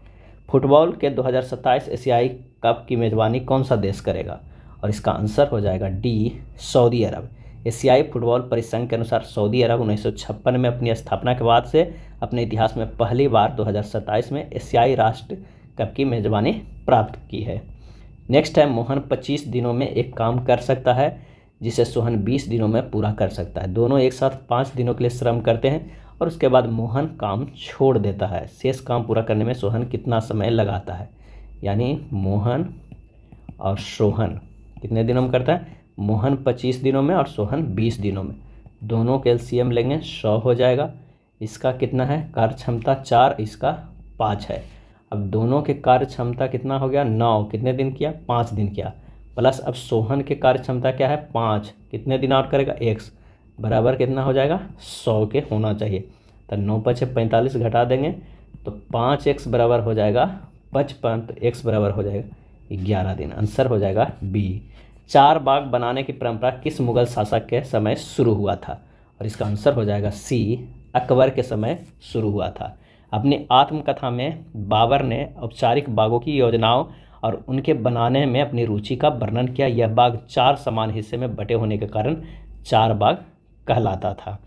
फुटबॉल के 2027 एशियाई कप की मेजबानी कौन सा देश करेगा? और इसका आंसर हो जाएगा डी, सऊदी अरब। एशियाई फुटबॉल परिसंघ के अनुसार सऊदी अरब 1956 में अपनी स्थापना के बाद से अपने इतिहास में पहली बार 2027 में एशियाई राष्ट्र कप की मेजबानी प्राप्त की है। नेक्स्ट है, मोहन 25 दिनों में एक काम कर सकता है जिसे सोहन 20 दिनों में पूरा कर सकता है। दोनों एक साथ 5 दिनों के लिए श्रम करते हैं और उसके बाद मोहन काम छोड़ देता है। शेष काम पूरा करने में सोहन कितना समय लगाता है? यानी मोहन और सोहन कितने दिनों में करता है? मोहन 25 दिनों में और सोहन 20 दिनों में। दोनों के एलसीएम लेंगे 100 हो जाएगा। इसका कितना है कार्य क्षमता? 4, इसका 5 है। अब दोनों के कार्य क्षमता कितना हो गया? 9। कितने दिन किया? 5 दिन किया। प्लस अब सोहन के कार्य क्षमता क्या है? 5। कितने दिन और करेगा? x बराबर कितना हो जाएगा? 100 के होना चाहिए। तो 9 × 5 = 45 घटा देंगे तो 5x बराबर हो जाएगा 55। तो x बराबर हो जाएगा 11 दिन। आंसर हो जाएगा बी। 4 बाग बनाने की परंपरा किस मुगल शासक के समय शुरू हुआ था? और इसका आंसर हो जाएगा सी, अकबर के समय शुरू हुआ था। अपनी आत्मकथा में बाबर ने औपचारिक बागों की योजनाओं और उनके बनाने में अपनी रुचि का वर्णन किया। यह बाग 4 समान हिस्से में बटे होने के कारण 4 बाग कहलाता था।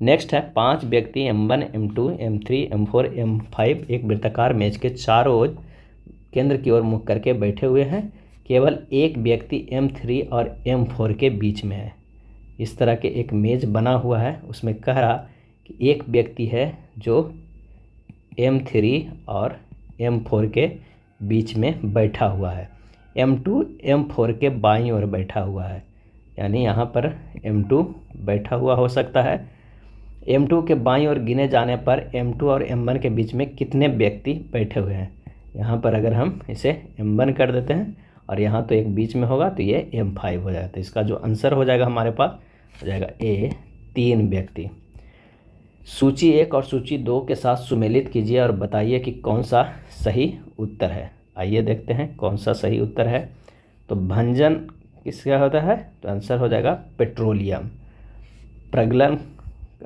नेक्स्ट है, 5 व्यक्ति M1, M2, M3, M4, M5 एक वृत्ताकार मेज के चारों ओर केंद्र की ओर मुख करके बैठे हुए हैं। केवल एक व्यक्ति M3 और M4 के बीच में है। इस तरह के एक मेज बना हुआ है, उसमें कह रहा कि एक व्यक्ति है जो M3 और M4 के बीच में बैठा हुआ है। M2 M4 के बाईं ओर बैठा हुआ है, यानी यहाँ पर M2 बैठा हुआ हो सकता है। M2 के बाईं ओर गिने जाने पर M2 और M1 के बीच में कितने व्यक्ति बैठे हुए हैं? यहाँ पर अगर हम इसे M1 कर देते हैं और यहाँ तो एक बीच में होगा तो ये M5 हो जाता है। इसका जो आंसर हो जाएगा हमारे पास हो जाएगा ए, 3 व्यक्ति। सूची 1 और सूची 2 के साथ सुमेलित कीजिए और बताइए कि कौन सा सही उत्तर है। आइए देखते हैं कौन सा सही उत्तर है। तो भंजन किसका होता है, तो आंसर हो जाएगा पेट्रोलियम। प्रगलन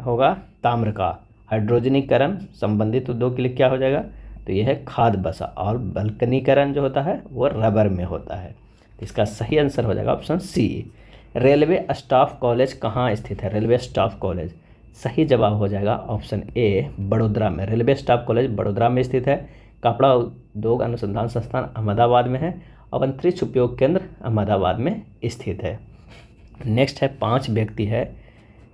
होगा ताम्र का। हाइड्रोजनीकरण संबंधित उद्योग के लिए क्या हो जाएगा, तो यह है खाद बसा। और बल्कनीकरण जो होता है वो रबर में होता है। तो इसका सही आंसर हो जाएगा option C. Railway staff college कहाँ स्थित है, रेलवे स्टाफ कॉलेज सही जवाब हो जाएगा ऑप्शन ए बड़ोदरा में। रेलवे स्टाफ कॉलेज बड़ोदरा में स्थित है। कपड़ा उद्योग अनुसंधान संस्थान अहमदाबाद में है और अंतरिक्ष उपयोग केंद्र अहमदाबाद में स्थित है। नेक्स्ट है 5 व्यक्ति है।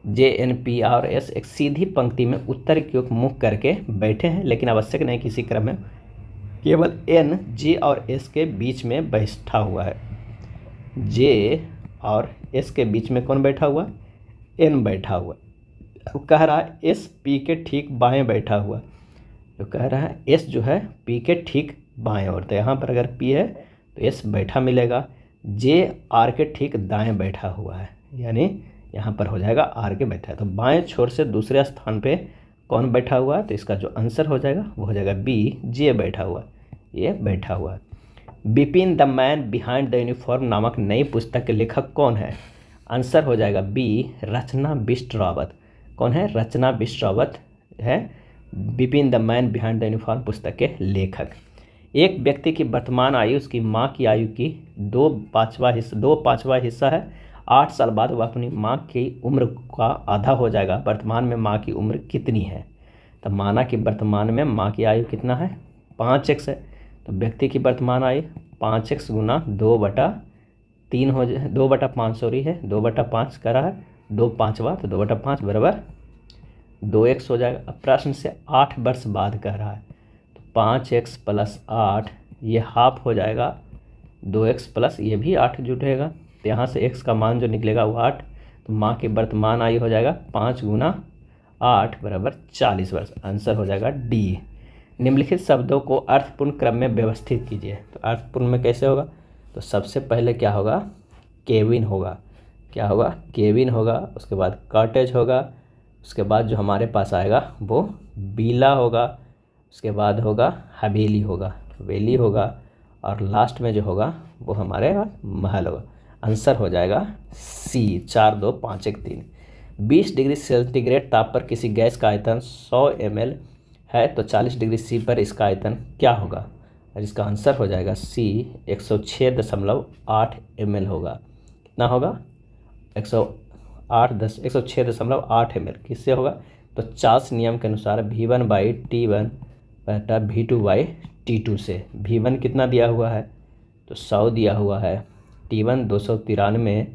JNPRS एक सीधी पंक्ति में उत्तर की ओर मुख करके बैठे हैं, लेकिन आवश्यक नहीं किसी क्रम में, केवल N, J और S के बीच में बैठा हुआ है। J और S के बीच में कौन बैठा हुआ, N बैठा हुआ। तो कह रहा है S P के ठीक बाएं बैठा हुआ। तो कह रहा है S जो है P के ठीक बाएं ओर, तो यहाँ पर अगर P है तो S बैठा मिलेगा। J R के ठीक दाएं बैठा हुआ है, यानी यहाँ पर हो जाएगा R के बैठा है। तो बाएं छोर से दूसरे स्थान पे कौन बैठा हुआ है, तो इसका जो आंसर हो जाएगा वो हो जाएगा B, J बैठा हुआ, ये बैठा हुआ है। Bipin the man behind the uniform नामक नई पुस्तक के लेखक कौन है, आंसर हो जाएगा B, रचना बिष्ट रावत। कौन है, रचना बिष्ट रावत है Bipin the man behind the uniform पुस्तक के लेखक। एक व्यक्ति की वर्तमान आयु उसकी माँ की आयु की 2/5 हिस्सा है। 8 साल बाद वह अपनी माँ की उम्र का आधा हो जाएगा। वर्तमान में माँ की उम्र कितनी है, तो माना कि वर्तमान में माँ की आयु कितना है, 5x है। तो व्यक्ति की वर्तमान आयु 5x गुना 2/3 हो जाए, 2/5 सॉरी है, 2/5 करा है, 2/5 तो 2/5 बराबर 2x हो जाएगा। अब प्रश्न से 8 वर्ष बाद कह रहा है, तो 5x + 8 ये हाफ हो जाएगा, 2x प्लस ये भी 8 जुटेगा। तो यहाँ से x का मान जो निकलेगा वो 8। तो माँ की वर्तमान आयु हो जाएगा 5 गुना 8 बराबर 40 वर्ष। आंसर हो जाएगा D। निम्नलिखित शब्दों को अर्थपूर्ण क्रम में व्यवस्थित कीजिए। तो अर्थपूर्ण में कैसे होगा, तो सबसे पहले क्या होगा, केविन होगा। क्या होगा, केविन होगा। उसके बाद कॉटेज होगा। उसके बाद जो हमारे पास आएगा वो बीला होगा। उसके बाद होगा हवेली होगा, हवेली होगा। और लास्ट में जो होगा वो हमारे महल होगा। आंसर हो जाएगा C, 4, 2, 5, 1, 3। 20 डिग्री सेंटीग्रेड ताप पर किसी गैस का आयतन 100 ml है, तो 40 डिग्री C पर इसका आयतन क्या होगा, और इसका आंसर हो जाएगा C, 106.8 ml होगा। कितना होगा, 106.8 ml। किससे होगा, तो चार्ल्स नियम के अनुसार V1/T1 बटा V2/T2 से। V1 कितना दिया हुआ है, तो 100 दिया हुआ है। T1 293,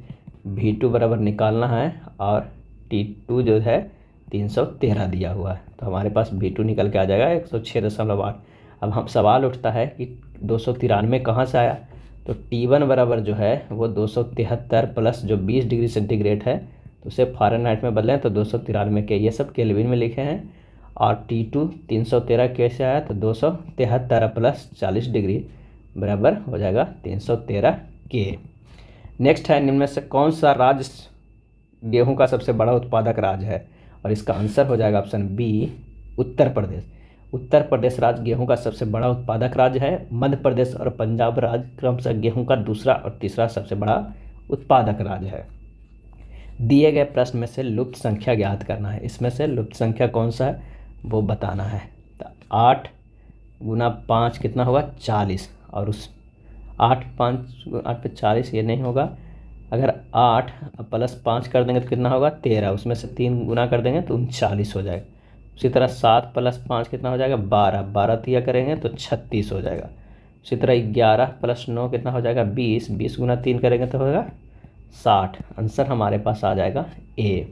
V2 बराबर निकालना है, और T2 जो है 313 दिया हुआ है। तो हमारे पास V2 निकल के आ जाएगा 106.8। अब हम सवाल उठता है कि 293 कहाँ से आया, तो T1 बराबर जो है वो 273 प्लस जो 20 डिग्री सेंटीग्रेड है, तो उसे फ़ारेनहाइट में बदलें तो 293 के, ये सब केल्विन में लिखे हैं। और T2 313 कैसे आया, तो 273 प्लस 40 डिग्री बराबर हो जाएगा 313 के। नेक्स्ट है, निम्न में से कौन सा राज्य गेहूं का सबसे बड़ा उत्पादक राज्य है, और इसका आंसर हो जाएगा ऑप्शन B, उत्तर प्रदेश। उत्तर प्रदेश राज्य गेहूं का सबसे बड़ा उत्पादक राज्य है। मध्य प्रदेश और पंजाब राज्य क्रमशः गेहूं का दूसरा और तीसरा सबसे बड़ा उत्पादक राज्य है। दिए गए प्रश्न में से लुप्त संख्या ज्ञात करना है। इसमें से लुप्त संख्या कौन सा है वो बताना है। तो 8 गुना 5 कितना होगा, 40। और उस 8 पे 40 ये नहीं होगा। अगर 8 प्लस 5 कर देंगे तो कितना होगा, 13। उसमें से 3 गुना कर देंगे तो 39 हो जाएगा। उसी तरह 7 + 5 कितना हो जाएगा, 12। 12 तिया करेंगे तो 36 हो जाएगा। उसी तरह 11 + 9 कितना हो जाएगा, 20। 20 गुना 3 करेंगे तो होगा 60। आंसर हमारे पास आ जाएगा A।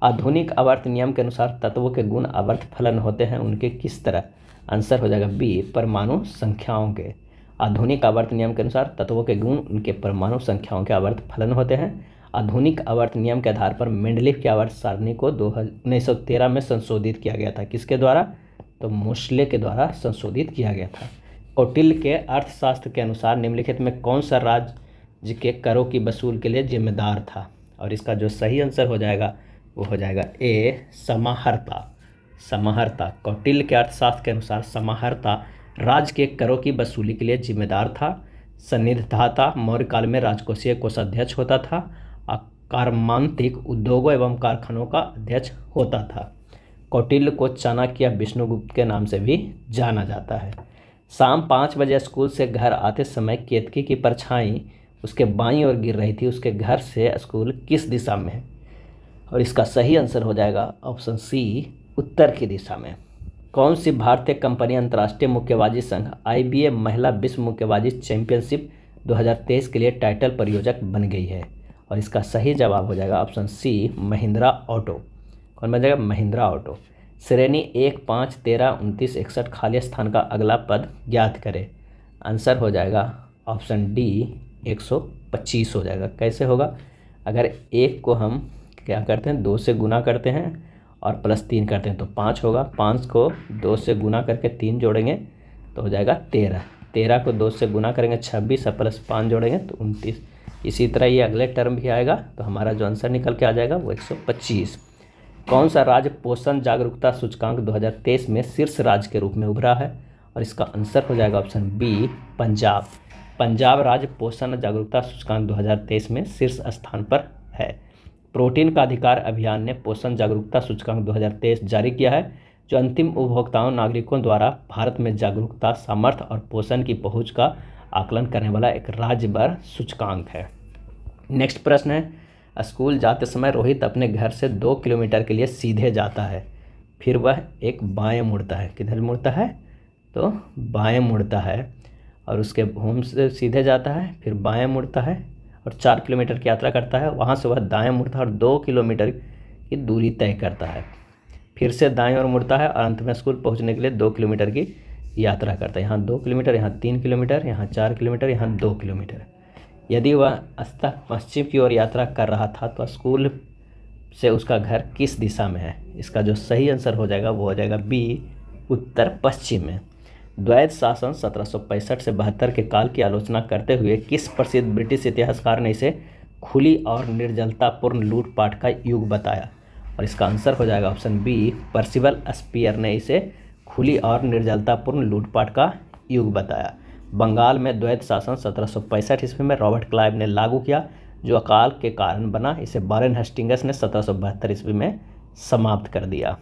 आधुनिक आवर्त नियम के अनुसार तत्वों के गुण आवर्त फलन होते हैं, उनके किस तरह, आंसर हो जाएगा B, परमाणु संख्याओं के। आधुनिक आवर्त नियम के अनुसार तत्वों के गुण उनके परमाणु संख्याओं के आवर्त फलन होते हैं। आधुनिक आवर्त नियम के आधार पर मेंडलीफ की आवर्त सारणी को 1913 में संशोधित किया गया था। किसके द्वारा, तो मोस्ले के द्वारा संशोधित किया गया था। कौटिल्य के अर्थशास्त्र के अनुसार निम्नलिखित में कौन सा राज्य के करों की वसूल के लिए जिम्मेदार था, और इसका जो सही आंसर हो जाएगा वो हो जाएगा ए समाहर्ता। समाहर्ता कौटिल्य के अर्थशास्त्र के अनुसार समाहर्ता राज्य के करों की वसूली के लिए जिम्मेदार था। सन्निधाता मौर्य काल में राजकोषीय कोषाध्यक्ष होता था और कार्मांतिक उद्योगों एवं कारखानों का अध्यक्ष होता था। कौटिल्य को चाणक्य या विष्णुगुप्त के नाम से भी जाना जाता है। शाम 5 बजे स्कूल से घर आते समय केतकी की परछाई उसके बाईं ओर गिर रही थी। उसके घर से स्कूल किस दिशा में है? और इसका सही आंसर हो जाएगा ऑप्शन सी, उत्तर की दिशा में। कौन सी भारतीय कंपनी अंतर्राष्ट्रीय मुक्केबाजी संघ IBA महिला विश्व मुक्केबाजी चैंपियनशिप 2023 के लिए टाइटल प्रायोजक बन गई है? और इसका सही जवाब हो जाएगा ऑप्शन सी, महिंद्रा ऑटो। कौन बन जाएगा? महिंद्रा ऑटो। श्रेणी 1, 5, 13, 29, 61 खाली स्थान का अगला पद ज्ञात करें। आंसर हो जाएगा ऑप्शन डी, 125 हो जाएगा। कैसे होगा? अगर 1 को हम क्या करते हैं, 2 से गुना करते हैं और +3 करते हैं तो 5 होगा। 5 को 2 से गुना करके 3 जोड़ेंगे तो हो जाएगा 13। 13 को 2 से गुना करेंगे 26 और +5 जोड़ेंगे तो 29। इसी तरह ये अगले टर्म भी आएगा तो हमारा जो आंसर निकल के आ जाएगा वो 125। कौन सा राज्य पोषण जागरूकता सूचकांक 2023 में शीर्ष राज्य के रूप में उभरा है? और इसका आंसर हो जाएगा ऑप्शन बी, पंजाब। पंजाब राज्य पोषण जागरूकता सूचकांक 2023 में शीर्ष स्थान पर है। प्रोटीन का अधिकार अभियान ने पोषण जागरूकता सूचकांक 2023 जारी किया है, जो अंतिम उपभोक्ताओं नागरिकों द्वारा भारत में जागरूकता, सामर्थ्य और पोषण की पहुंच का आकलन करने वाला एक राज्य भर सूचकांक है। नेक्स्ट प्रश्न है, स्कूल जाते समय रोहित अपने घर से 2 किलोमीटर के लिए सीधे जाता है, फिर वह एक बाएं मुड़ता है। किधर मुड़ता है? तो बाएं मुड़ता है। और उसके होम से सीधे जाता है, फिर बाएं मुड़ता है और 4 किलोमीटर की यात्रा करता है। वहाँ से वह दाएं मुड़ता है और 2 किलोमीटर की दूरी तय करता है। फिर से दाएं ओर मुड़ता है और अंत में स्कूल पहुँचने के लिए 2 किलोमीटर की यात्रा करता है। यहाँ 2 किलोमीटर, यहाँ 3 किलोमीटर, यहाँ 4 किलोमीटर, यहाँ 2 किलोमीटर। यदि वह अस्तः पश्चिम की ओर यात्रा कर रहा था तो स्कूल से उसका घर किस दिशा में है? इसका जो सही आंसर हो जाएगा वो हो जाएगा बी, उत्तर पश्चिम में। द्वैत शासन 1765 से 72 के काल की आलोचना करते हुए किस प्रसिद्ध ब्रिटिश इतिहासकार ने इसे खुली और निर्जलतापूर्ण लूटपाट का युग बताया? और इसका आंसर हो जाएगा ऑप्शन बी, पर्सिवल स्पीयर ने इसे खुली और निर्जलतापूर्ण लूटपाट का युग बताया। बंगाल में द्वैत शासन 1765 ईस्वी में रॉबर्ट क्लाइव ने लागू किया, जो अकाल के कारण बना। इसे वारेन हेस्टिंग्स ने 1772 ईस्वी में समाप्त कर दिया।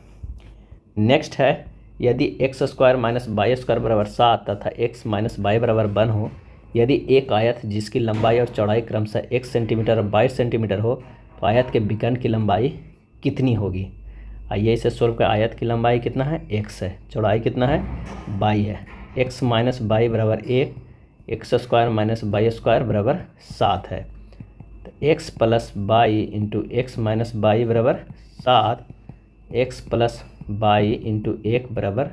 नेक्स्ट है, यदि x² - y² बराबर 7 तथा x - y बराबर 1 हो, यदि एक आयत जिसकी लंबाई और चौड़ाई क्रमशः 1 सेंटीमीटर और 22 सेंटीमीटर हो, तो आयत के विकर्ण की लंबाई कितनी होगी? आइए इसे सोल्व कर। आयत की लंबाई कितना है? x है। चौड़ाई कितना है? 22 है। x - y बराबर 1, x² - y² बराबर 7 है। तो x + y into x - y बराबर 7, x + y इंटू 1 बराबर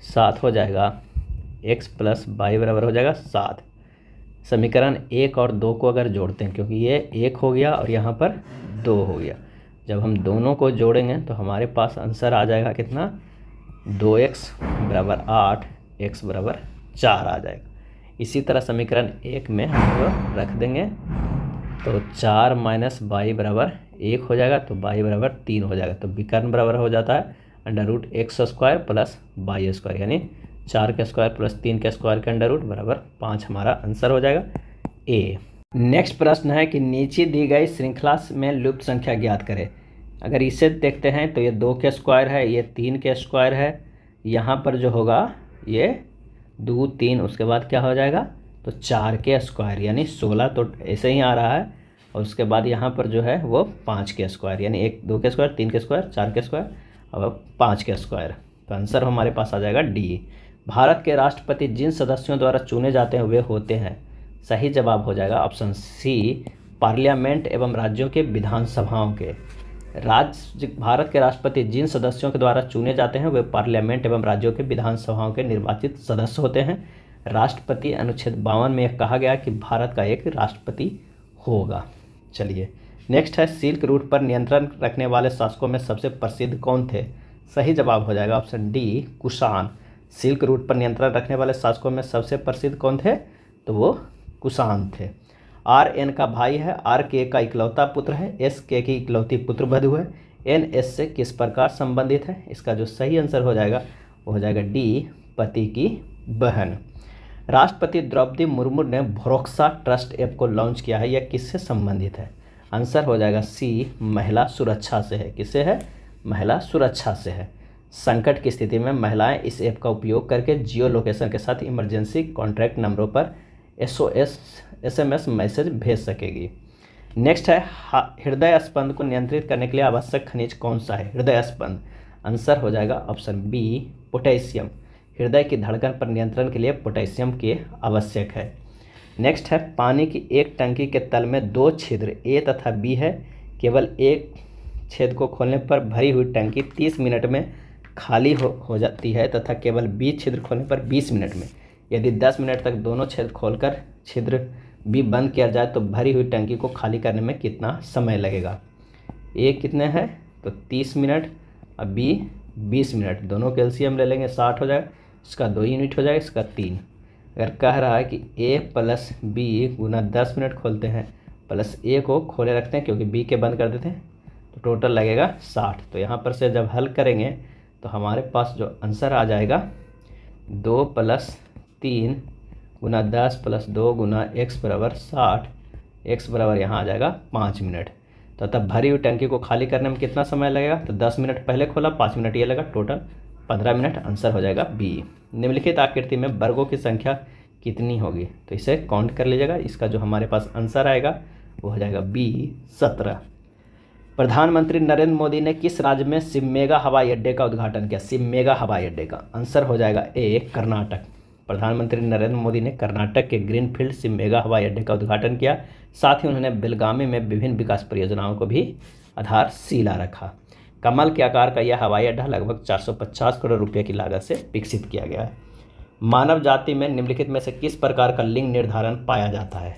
7 हो जाएगा। x + y बराबर हो जाएगा 7। समीकरण 1 और 2 को अगर जोड़ते हैं, क्योंकि ये 1 हो गया और यहाँ पर 2 हो गया, जब हम दोनों को जोड़ेंगे तो हमारे पास आंसर आ जाएगा कितना? 2x बराबर 8, x बराबर 4 आ जाएगा। इसी तरह समीकरण 1 में हम लोग रख देंगे तो 4 - y बराबर 1 हो जाएगा, तो y बराबर 3 हो जाएगा। तो विकर्ण बराबर हो जाता है √x² + y², यानी 4 के स्क्वायर + 3 के स्क्वायर के अंडर रूट बराबर 5 हमारा आंसर हो जाएगा ए। नेक्स्ट प्रश्न है कि नीचे दी गई श्रृंखला में लुप्त संख्या ज्ञात करें। अगर इसे देखते हैं तो ये 2 के स्क्वायर है, ये 3 के स्क्वायर है, यहाँ पर जो होगा ये 2, 3, उसके बाद क्या हो जाएगा? तो 4 के स्क्वायर यानी 16, तो ऐसे ही आ रहा है। और उसके बाद यहाँ पर जो है वो 5 के स्क्वायर, यानी 1, 2 के स्क्वायर, 3 के स्क्वायर, 4 के स्क्वायर और 5 के स्क्वायर। तो आंसर हमारे पास आ जाएगा डी। भारत के राष्ट्रपति जिन सदस्यों द्वारा चुने जाते हैं वे होते हैं। सही जवाब हो जाएगा ऑप्शन सी, पार्लियामेंट एवं राज्यों के विधानसभाओं के। भारत के राष्ट्रपति जिन सदस्यों के द्वारा चुने जाते हैं वे पार्लियामेंट एवं राज्यों के विधानसभाओं के निर्वाचित सदस्य होते हैं। राष्ट्रपति अनुच्छेद 52 में यह कहा गया कि भारत का एक राष्ट्रपति होगा। चलिए नेक्स्ट है, सिल्क रूट पर नियंत्रण रखने वाले शासकों में सबसे प्रसिद्ध कौन थे? सही जवाब हो जाएगा option D, Kushan. Silk route पर नियंत्रण रखने वाले शासकों में सबसे प्रसिद्ध कौन थे? तो वो कुषाण थे। आर एन का भाई है, आर के का इकलौता पुत्र है, एस के की इकलौती पुत्र वधू है, एन एस से किस प्रकार संबंधित है? इसका जो सही आंसर हो जाएगा वो हो जाएगा डी, पति की बहन। राष्ट्रपति द्रौपदी मुर्मू ने भरोसा ट्रस्ट ऐप को लॉन्च किया है, यह किससे संबंधित है? आंसर हो जाएगा सी, महिला सुरक्षा से है। किससे है? महिला सुरक्षा से है। संकट की स्थिति में महिलाएं इस ऐप का उपयोग करके जियो लोकेशन के साथ इमरजेंसी कॉन्टैक्ट नंबरों पर SMS मैसेज भेज सकेगी। नेक्स्ट है हृदय स्पंद को नियंत्रित करने के लिए आवश्यक खनिज कौन सा है? हृदय स्पंद। आंसर हो जाएगा ऑप्शन बी, पोटेशियम। हृदय की धड़कन पर नियंत्रण के लिए पोटेशियम की आवश्यक है। नेक्स्ट है पानी की एक टंकी के तल में दो छिद्र ए तथा बी है, केवल एक छेद को खोलने पर भरी हुई टंकी 30 मिनट में खाली हो जाती है तथा केवल बी छिद्र खोलने पर 20 मिनट में। यदि 10 मिनट तक दोनों छेद खोलकर छिद्र बी बंद किया जाए तो भरी हुई टंकी को खाली करने में कितना समय लगेगा? ए कितने हैं तो 30 मिनट और बी 20 मिनट। दोनों के एलसीएम ले लेंगे 60 हो जाएगा, इसका 2 यूनिट हो जाएगा, इसका 3। अगर कह रहा है कि ए प्लस बी गुना 10 मिनट खोलते हैं प्लस ए को खोले रखते हैं क्योंकि बी के बंद कर देते हैं, तो टोटल लगेगा 60। तो यहाँ पर से जब हल करेंगे तो हमारे पास जो आंसर आ जाएगा 2 + 3 गुना 10 + 2 गुना x बराबर 60, x बराबर यहाँ आ जाएगा 5 मिनट। तो तब भरी हुई टंकी को खाली करने में कितना समय लगेगा? तो 10 मिनट पहले खोला, 5 मिनट ये लगा, टोटल 15 मिनट। आंसर हो जाएगा बी। निम्नलिखित आकृति में वर्गों की संख्या कितनी होगी? तो इसे काउंट कर लीजिएगा। इसका जो हमारे पास आंसर आएगा वो हो जाएगा बी, 17। प्रधानमंत्री नरेंद्र मोदी ने किस राज्य में शिवमेगा हवाई अड्डे का उद्घाटन किया? शिवमेगा हवाई अड्डे का आंसर हो जाएगा ए, कर्नाटक। प्रधानमंत्री नरेंद्र मोदी ने कर्नाटक के ग्रीनफील्ड शिवमेगा हवाई अड्डे का उद्घाटन किया। साथ ही उन्होंने बेलगामी में विभिन्न विकास परियोजनाओं को भी आधारशिला रखा। कमल के आकार का यह हवाई अड्डा लगभग 450 करोड़ रुपये की लागत से विकसित किया गया है। मानव जाति में निम्नलिखित में से किस प्रकार का लिंग निर्धारण पाया जाता है?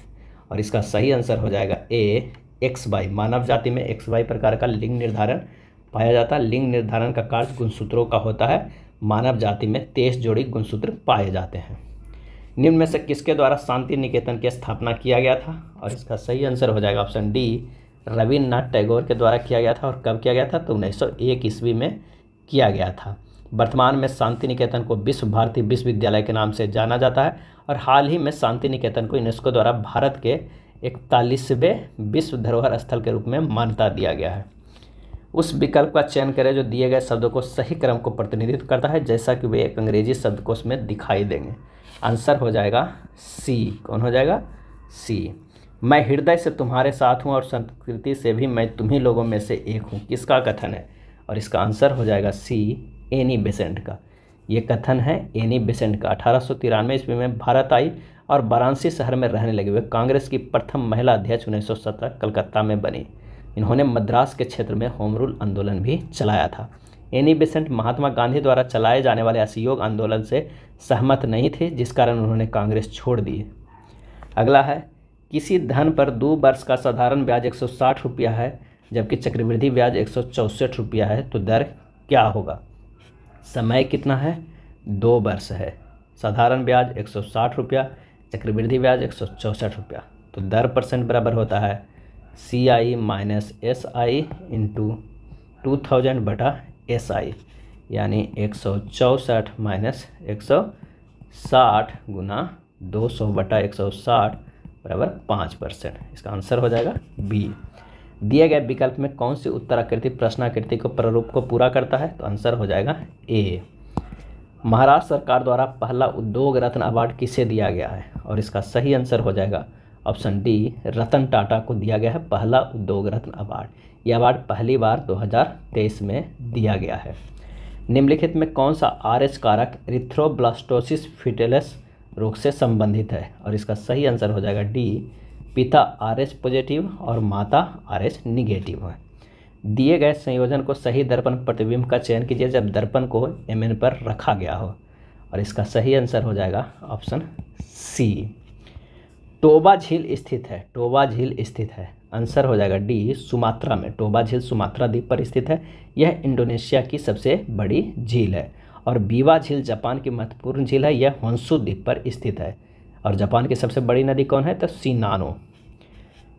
और इसका सही आंसर हो जाएगा ए, XY। मानव जाति में XY प्रकार का लिंग निर्धारण पाया जाता है। लिंग निर्धारण का कार्य गुणसूत्रों का होता है। मानव जाति में 23 जोड़ी गुणसूत्र पाए जाते हैं। निम्न में से किसके द्वारा शांति निकेतन की स्थापना किया गया था? और इसका सही आंसर हो जाएगा ऑप्शन डी, रविन्द्रनाथ टैगोर के द्वारा किया गया था। और कब किया गया था? तो 1901 ईस्वी में किया गया था। वर्तमान में शांति निकेतन को विश्व भारती विश्वविद्यालय के नाम से जाना जाता है और हाल ही में शांति निकेतन को यूनेस्को द्वारा भारत के 41वें विश्व धरोहर स्थल के रूप में मान्यता दिया गया है। उस विकल्प का चयन करें जो दिए गए शब्दों को सही क्रम को प्रतिनिधित्व करता है, जैसा कि वे एक अंग्रेजी शब्दकोश में दिखाई देंगे। आंसर हो जाएगा सी। कौन हो जाएगा? सी। मैं हृदय से तुम्हारे साथ हूँ और संस्कृति से भी मैं तुम्ही लोगों में से एक हूँ, किसका कथन है? और इसका आंसर हो जाएगा सी, एनी बेसेंट का। ये कथन है एनी बेसेंट का। 1893 ईस्वी में भारत आई और वाराणसी शहर में रहने लगी। वे कांग्रेस की प्रथम महिला अध्यक्ष 1917 कलकत्ता में बनी। इन्होंने मद्रास के क्षेत्र में होम रूल आंदोलन भी चलाया था। एनी बेसेंट महात्मा गांधी द्वारा चलाए जाने वाले असहयोग आंदोलन से सहमत नहीं थे, जिस कारण उन्होंने कांग्रेस छोड़ दी। अगला है, किसी धन पर 2 वर्ष का साधारण ब्याज 160 रुपया है जबकि चक्रवृद्धि ब्याज 164 रुपया है, तो दर क्या होगा? समय कितना है? 2 वर्ष है। साधारण ब्याज 160 रुपया, चक्रवृद्धि ब्याज 164 रुपया, तो दर परसेंट बराबर होता है CI माइनस SI इंटू 2000 बटा SI, यानी 164 माइनस 160 गुना 200 बटा 160 बराबर 5%। इसका आंसर हो जाएगा बी। दिए गए विकल्प में कौन सी उत्तराकृति प्रश्नाकृति को प्रारूप को पूरा करता है? तो आंसर हो जाएगा ए। महाराष्ट्र सरकार द्वारा पहला उद्योग रत्न अवार्ड किसे दिया गया है? और इसका सही आंसर हो जाएगा ऑप्शन डी, रतन टाटा को दिया गया है पहला उद्योग रत्न अवार्ड। यह अवार्ड पहली बार 2023 में दिया गया है। निम्नलिखित में कौन सा RH कारक इरिथ्रोब्लास्टोसिस फिटेलस रोग से संबंधित है? और इसका सही आंसर हो जाएगा डी, पिता RH पॉजिटिव और माता RH निगेटिव है। दिए गए संयोजन को सही दर्पण प्रतिबिंब का चयन कीजिए जब दर्पण को MN पर रखा गया हो। और इसका सही आंसर हो जाएगा ऑप्शन सी, टोबा झील स्थित है। टोबा झील स्थित है, आंसर हो जाएगा डी, सुमात्रा में। टोबा झील सुमात्रा द्वीप पर स्थित है। यह इंडोनेशिया की सबसे बड़ी झील है। और बीवा झील जापान की महत्वपूर्ण झील है। यह होन्शु द्वीप पर स्थित है। और जापान की सबसे बड़ी नदी कौन है? तो शिनानो।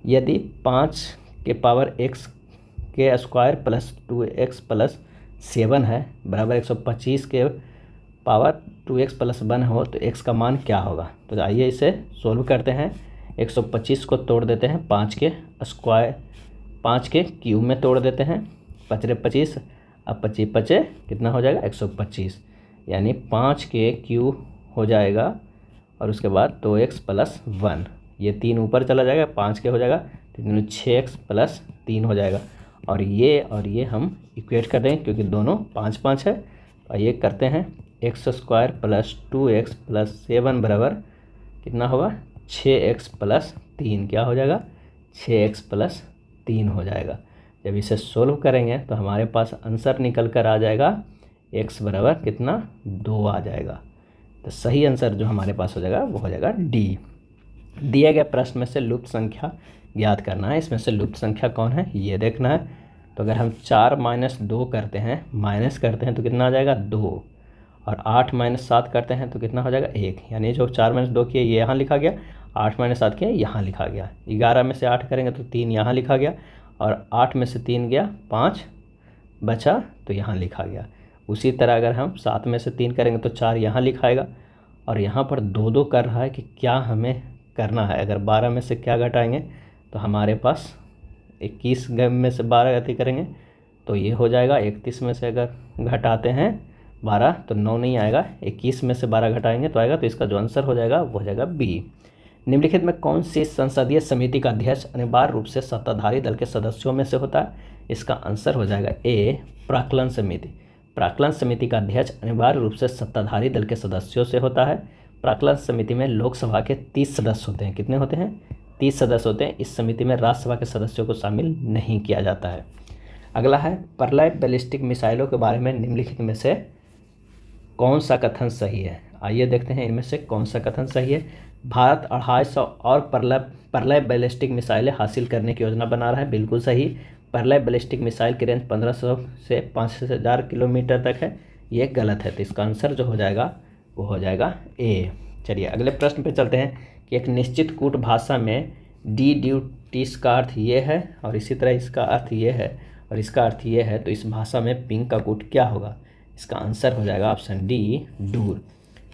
यदि 5 के पावर x के स्क्वायर प्लस 2x प्लस 7 है बराबर 125 के पावर 2x प्लस 1 हो तो x का मान क्या होगा। तो आइए इसे सोल्व करते हैं। 125 को तोड़ देते हैं 5 के स्क्वायर, 5 के क्यूब में तोड़ देते हैं, 5 25, अब 25 25 कितना हो जाएगा 125, यानी 5 के क्यूब हो जाएगा और उसके बाद 2x प्लस 1, ये 3 ऊपर चला जाएगा, 5 के हो जाएगा तो 6x प्लस 3 हो जाएगा। और ये हम इक्वेट कर देंगे क्योंकि दोनों 5 5 है। तो ये करते हैं x square plus 2x plus 7 बराबर कितना होगा 6x प्लस 3, क्या हो जाएगा 6x प्लस 3 हो जाएगा। जब इसे सोल्व करेंगे तो हमारे पास आंसर निकल कर आ जाएगा x बराबर कितना 2 आ जाएगा। तो सही आंसर जो हमारे पास हो जाएगा वो हो जाएगा डी। दिए गए प्रश्न में से लुप्त संख्या ज्ञात करना है। इसमें से लुप्त संख्या कौन है ये देखना है। तो अगर हम 4 - 2 करते हैं, माइनस करते हैं तो कितना आ जाएगा 2, और 8 - 7 करते हैं तो कितना हो जाएगा 1, यानी जो 4 - 2 किया ये यहाँ लिखा गया, 8 - 7 किया यहाँ लिखा गया। 11 में से 8 करेंगे तो 3 यहाँ लिखा गया, और 8 में से 3 गया 5 बचा तो यहाँ लिखा गया। उसी तरह अगर हम 7 में से 3 करेंगे तो 4 यहाँ लिखाएगा, और यहाँ पर 2 2 कर रहा है कि क्या हमें करना है। अगर 12 में से क्या घटाएंगे तो हमारे पास 21 में से 12 गति करेंगे तो ये हो जाएगा। 31 में से अगर घटाते हैं 12 तो 9 नहीं आएगा, 21 में से 12 घटाएंगे तो आएगा। तो इसका जो आंसर हो जाएगा वो हो जाएगा बी। निम्नलिखित में कौन सी संसदीय समिति का अध्यक्ष अनिवार्य रूप से सत्ताधारी दल के सदस्यों में से होता है। इसका आंसर हो जाएगा ए प्राक्कलन समिति। प्राक्कलन समिति का अध्यक्ष अनिवार्य रूप से सत्ताधारी दल के सदस्यों से होता है। प्राक्कलन समिति में लोकसभा के 30 सदस्य होते हैं। कितने होते हैं 30 सदस्य होते हैं। इस समिति में राज्यसभा के सदस्यों को शामिल नहीं किया जाता है। अगला है प्रलय बैलिस्टिक मिसाइलों के बारे में निम्नलिखित में से कौन सा कथन सही है। आइए देखते हैं इनमें से कौन सा कथन सही है। भारत 250 और प्रलय बैलिस्टिक मिसाइलें हासिल करने की योजना बना रहा है, बिल्कुल सही। प्रलय बैलिस्टिक मिसाइल की रेंज 1500 से 5000 किलोमीटर तक है, ये गलत है। तो इसका आंसर जो हो जाएगा वो हो जाएगा ए। चलिए अगले प्रश्न पे चलते हैं कि एक निश्चित कूट भाषा में डी ड्यूटीज का अर्थ ये है, और इसी तरह इसका अर्थ ये है, और इसका अर्थ ये है। तो इस भाषा में पिंक का कूट क्या होगा। इसका आंसर हो जाएगा ऑप्शन डी दूर।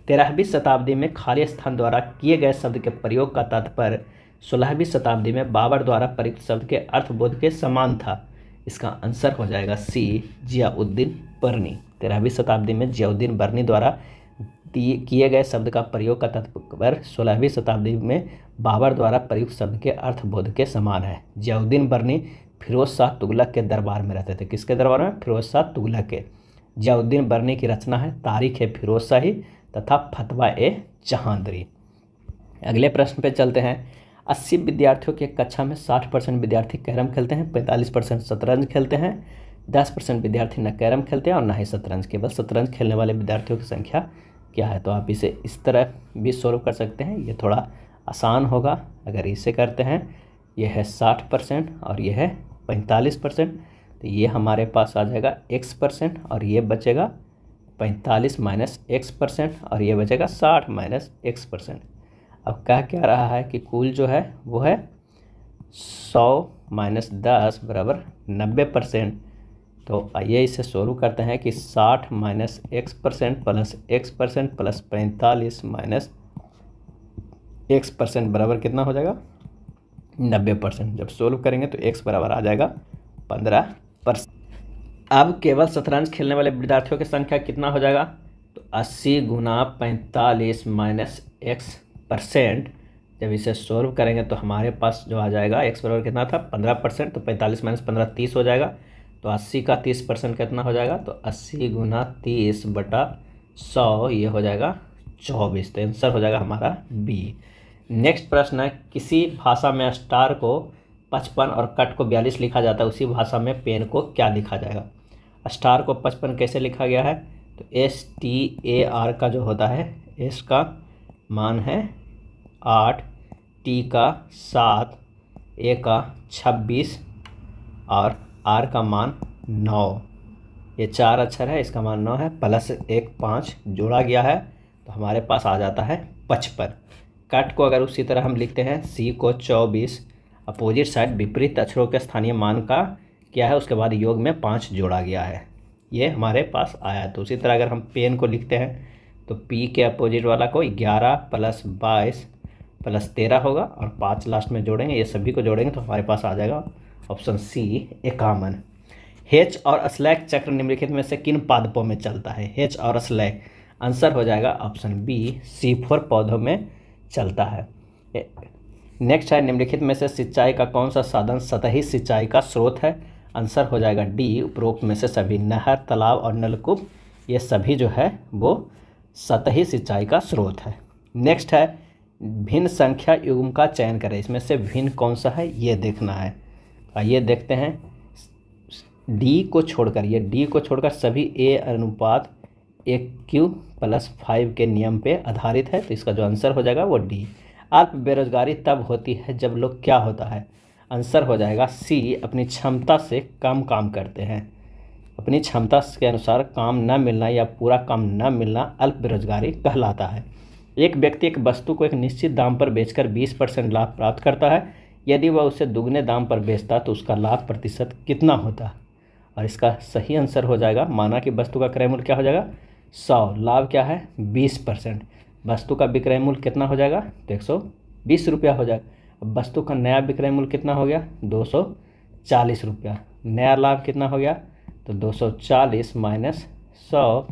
13वीं शताब्दी में खाली स्थान द्वारा किए गए शब्द के प्रयोग का तात्पर्य 16वीं शताब्दी में बाबर द्वारा प्रयुक्त शब्द के अर्थबोध के समान था। इसका आंसर हो जाएगा सी जियाउद्दीन बर्नी। 13वीं शताब्दी में जियाउद्दीन बर्नी द्वारा किए गए शब्द का प्रयोग का तात्पर्य 16वीं शताब्दी में बाबर द्वारा प्रयुक्त शब्द के अर्थबोध के समान है। जियाउद्दीन बर्नी फिरोज शाह तुगलक के दरबार में रहते थे। किसके दरबार में। फिरोज शाह तुगलक के। जियाउद्दीन बर्नी की रचना है तारीख ए फिरोज शाही तथा फतवा ए जहांदरी। अगले प्रश्न पे चलते हैं। 80 विद्यार्थियों की कक्षा में 60% विद्यार्थी कैरम खेलते हैं, 45% शतरंज खेलते हैं, 10% विद्यार्थी न कैरम खेलते हैं और न ही शतरंज। केवल शतरंज खेलने वाले विद्यार्थियों की संख्या क्या है। तो आप इसे इस तरह भी सोल्व कर सकते हैं, ये थोड़ा आसान होगा। अगर इसे करते हैं, ये है 60% और ये है 45%, तो ये हमारे पास आ जाएगा x% और ये बचेगा 45 माइनस x% और ये बचेगा 60 माइनस x%। अब क्या रहा है कि कुल जो है वो है 100 माइनस 10 बराबर 90%। तो आइए इसे सोल्व करते हैं कि 60 minus x% plus x% plus 45 minus x% बराबर कितना हो जाएगा 90%। जब सोल्व करेंगे तो x बराबर आ जाएगा 15%। अब केवल शतरंज खेलने वाले विद्यार्थियों की संख्या कितना हो जाएगा। तो 80 गुना 45 माइनस x%। जब इसे सोल्व करेंगे तो हमारे पास जो आ जाएगा x बराबर कितना था 15%। तो 45 माइनस 15 30 हो जाएगा। तो 80 का 30% कितना हो जाएगा। तो 80 गुना 30 बटा 100 ये हो जाएगा 24। तो आंसर हो जाएगा हमारा बी। नेक्स्ट प्रश्न है। किसी भाषा में स्टार को 55 और कट को 42 लिखा जाता है, उसी भाषा में पेन को क्या लिखा जाएगा। स्टार को 55 कैसे लिखा गया है। तो STAR का जो होता है S का मान है 8, T का 7, A का 26 और R का मान 9। ये 4 अक्षर है, इसका मान 9 है, प्लस 1 5 जोड़ा गया है तो हमारे पास आ जाता है 55। कट को अगर उसी तरह हम लिखते हैं C को 24, अपोजिट साइड विपरीत अक्षरों के स्थानीय मान का क्या है, उसके बाद योग में 5 जोड़ा गया है, ये हमारे पास आया है। तो उसी तरह अगर हम पेन को लिखते हैं तो पी के अपोजिट वाला को 11 + 22 + 13 होगा और 5 लास्ट में जोड़ेंगे, ये सभी को जोड़ेंगे तो हमारे पास आ जाएगा ऑप्शन सी 51। हेच और स्लैक चक्र निम्नलिखित में से किन पादपों में चलता है? हेच और स्लैक, आंसर हो जाएगा ऑप्शन बी C4 पौधों में चलता है। नेक्स्ट है निम्नलिखित में से सिंचाई का कौन सा साधन सतही सिंचाई का स्रोत है? आंसर हो जाएगा डी उपरोक्त में से सभी। नहर, तालाब और नलकूप ये सभी जो है वो सतही सिंचाई का स्रोत है। नेक्स्ट है भिन्न संख्या युग्म का चयन करें, इसमें से भिन्न कौन सा है ये देखना है। आइए देखते हैं, डी को छोड़कर सभी A/1Q+5 के नियम पे आधारित है, तो इसका जो आंसर हो जाएगा वो डी। अल्प बेरोजगारी तब होती है जब लोग क्या होता है? आंसर हो जाएगा सी अपनी क्षमता से कम काम करते हैं। अपनी क्षमता के अनुसार काम न मिलना या पूरा काम न मिलना अल्प बेरोजगारी कहलाता है। एक व्यक्ति एक वस्तु को एक निश्चित दाम पर बेचकर 20% लाभ प्राप्त करता है, यदि वह उसे दुगने दाम पर बेचता तो उसका लाभ प्रतिशत कितना होता? और इसका सही आंसर हो जाएगा, माना कि वस्तु का क्रय मूल्य क्या हो जाएगा 100, लाभ क्या है 20%, वस्तु का विक्रय मूल्य कितना हो जाएगा तो 120 रुपया हो जाएगा। अब वस्तु का नया विक्रय मूल्य कितना हो गया 240 रुपया, नया लाभ कितना हो गया तो 240 - 100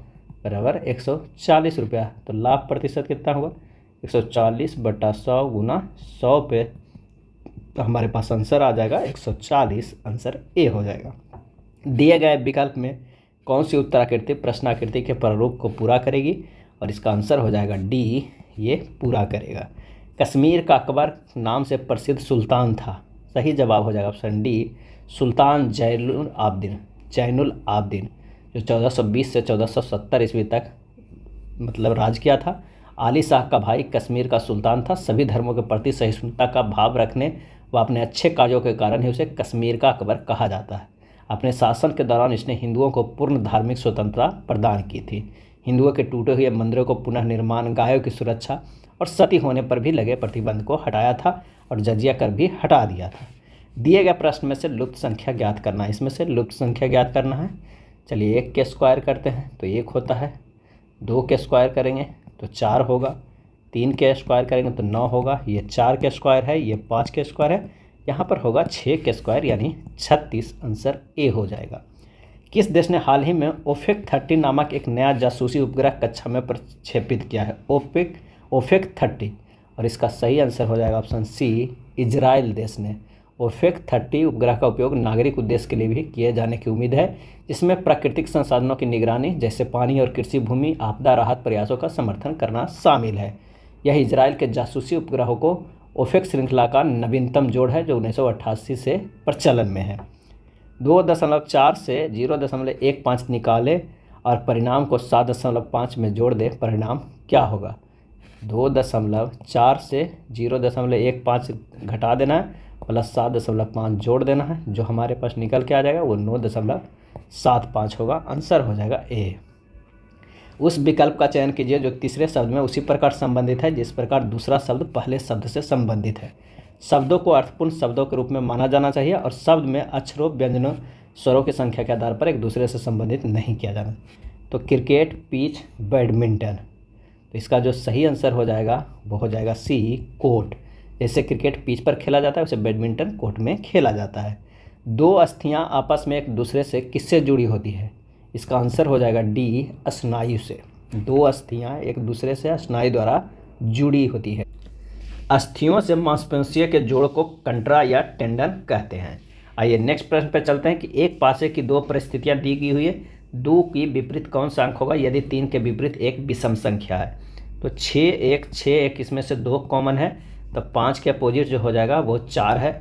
बराबर 140 रुपया, तो लाभ प्रतिशत कितना होगा 140/100 गुना 100 पे, तो हमारे पास आंसर आ जाएगा 140, आंसर ए हो जाएगा। दिए गए विकल्प में कौन सी उत्तराकृति प्रश्नाकृति के प्रारूप को पूरा करेगी? और इसका आंसर हो जाएगा डी, ये पूरा करेगा। कश्मीर का अकबर नाम से प्रसिद्ध सुल्तान था, सही जवाब हो जाएगा ऑप्शन डी सुल्तान जैनुल आबदीन, जो 1420 से 1470 ईस्वी तक मतलब राज किया था। आली शाह का भाई कश्मीर का सुल्तान था, सभी धर्मों के प्रति सहिष्णुता का भाव रखने व अपने अच्छे कार्यों के कारण ही उसे कश्मीर का अकबर कहा जाता है। अपने शासन के दौरान इसने हिंदुओं को पूर्ण धार्मिक स्वतंत्रता प्रदान की थी। हिंदुओं के टूटे हुए मंदिरों को पुनः निर्माण, गायों की सुरक्षा और सती होने पर भी लगे प्रतिबंध को हटाया था और जजिया कर भी हटा दिया था। दिए गए प्रश्न में से लुप्त संख्या ज्ञात करना है, इसमें से लुप्त संख्या ज्ञात करना है। चलिए 1 के स्क्वायर करते हैं तो 1 होता है, 2 के स्क्वायर करेंगे तो 4 होगा, 3 के स्क्वायर करेंगे तो 9 होगा, ये 4 के स्क्वायर है, ये 5 के स्क्वायर है, यहाँ पर होगा 6 के स्क्वायर यानी 36, आंसर ए हो जाएगा। किस देश ने हाल ही में ओफेक 30 नामक एक नया जासूसी उपग्रह कक्षा में प्रक्षेपित किया है? ओफेक 30, और इसका सही आंसर हो जाएगा ऑप्शन सी इजराइल देश ने। ओफेक 30 उपग्रह का उपयोग नागरिक उद्देश्य के लिए भी किए जाने की उम्मीद है, जिसमें प्राकृतिक संसाधनों की निगरानी जैसे पानी और कृषि भूमि आपदा राहत प्रयासों का समर्थन करना शामिल है। यह इजराइल के जासूसी उपग्रहों को ओफेक श्रृंखला का नवीनतम जोड़ है, जो 1988 से प्रचलन में है। 2.4 से 0.15 निकाले और परिणाम को 7.5 में जोड़ दे, परिणाम क्या होगा? 2.4 से 0.15 घटा देना है प्लस 7.5 जोड़ देना है, जो हमारे पास निकल के आ जाएगा वो 9.75 होगा, आंसर हो जाएगा ए। उस विकल्प का चयन कीजिए जो तीसरे शब्द में उसी प्रकार संबंधित है जिस प्रकार दूसरा शब्द पहले शब्द से संबंधित है। शब्दों को अर्थपूर्ण शब्दों के रूप में माना जाना चाहिए और शब्द में अक्षरों, व्यंजनों, स्वरों की संख्या के आधार पर एक दूसरे से संबंधित नहीं किया जाना। तो क्रिकेट, पिच, बैडमिंटन, तो इसका जो सही आंसर हो जाएगा वो हो जाएगा सी कोर्ट। जैसे क्रिकेट पिच पर खेला जाता है वैसे बैडमिंटन कोर्ट में खेला जाता है। 2 अस्थियां आपस में एक दूसरे से किससे जुड़ी होती है? इसका आंसर हो जाएगा डी स्नायु से। 2 अस्थियां एक दूसरे से स्नायु द्वारा जुड़ी होती है। अस्थियों से मांसपेशियों के जोड़ को कंट्रा या टेंडन कहते हैं। आइए नेक्स्ट प्रश्न पर चलते हैं कि एक पासे की 2 परिस्थितियां दी गई हुई है, 2 की विपरीत कौन सा अंक होगा यदि 3 के विपरीत एक विषम संख्या है? तो 6 1 इसमें से 2 कॉमन है, तो 5 के अपोजिट जो हो जाएगा वो 4 है,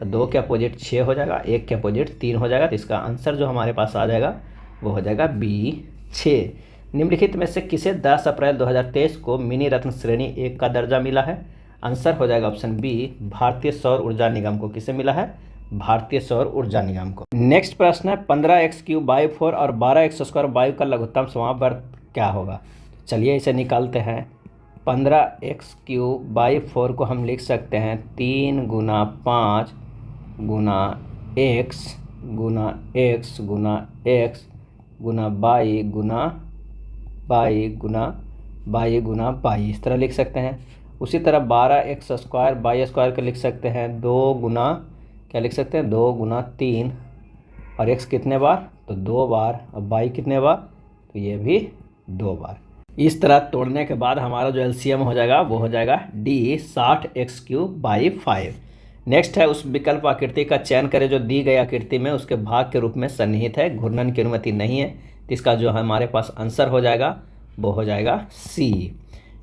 तो 2 के अपोजिट 6 हो जाएगा, 1 के अपोजिट 3 हो जाएगा, तो इसका आंसर जो हमारे पास आ जाएगा वो हो जाएगा बी 6। निम्नलिखित में से किसे 10 अप्रैल 2023 को मिनी रत्न श्रेणी 1 का दर्जा मिला है? आंसर हो जाएगा ऑप्शन बी भारतीय सौर ऊर्जा निगम को। किसे मिला है? भारतीय सौर ऊर्जा निगम को। नेक्स्ट प्रश्न है 15x³ और 12x² का लघुत्तम समावर्त क्या होगा? चलिए इसे निकालते हैं। 15x³ 4 को हम लिख सकते हैं 3 × 5 गुना एक्स गुना एक्स गुना एक्स गुना बाई गुना बाई गुना बाई गुना बाई, इस तरह लिख सकते हैं। उसी तरह 12x² बाई स्क्वायर को लिख सकते हैं 2 गुना, क्या लिख सकते हैं 2 गुना 3, और x कितने बार, तो 2 बार, और बाई कितने बार, तो ये भी 2 बार। इस तरह तोड़ने के बाद हमारा जो एलसीएम हो जाएगा वो हो जाएगा d 60x³/5। नेक्स्ट है उस विकल्प आकृति का चयन करें जो दी गई आकृति में उसके भाग के रूप में सन्निहित है, घूर्णन की अनुमति नहीं है। तो इसका जो हमारे पास आंसर हो जाएगा वो हो जाएगा सी।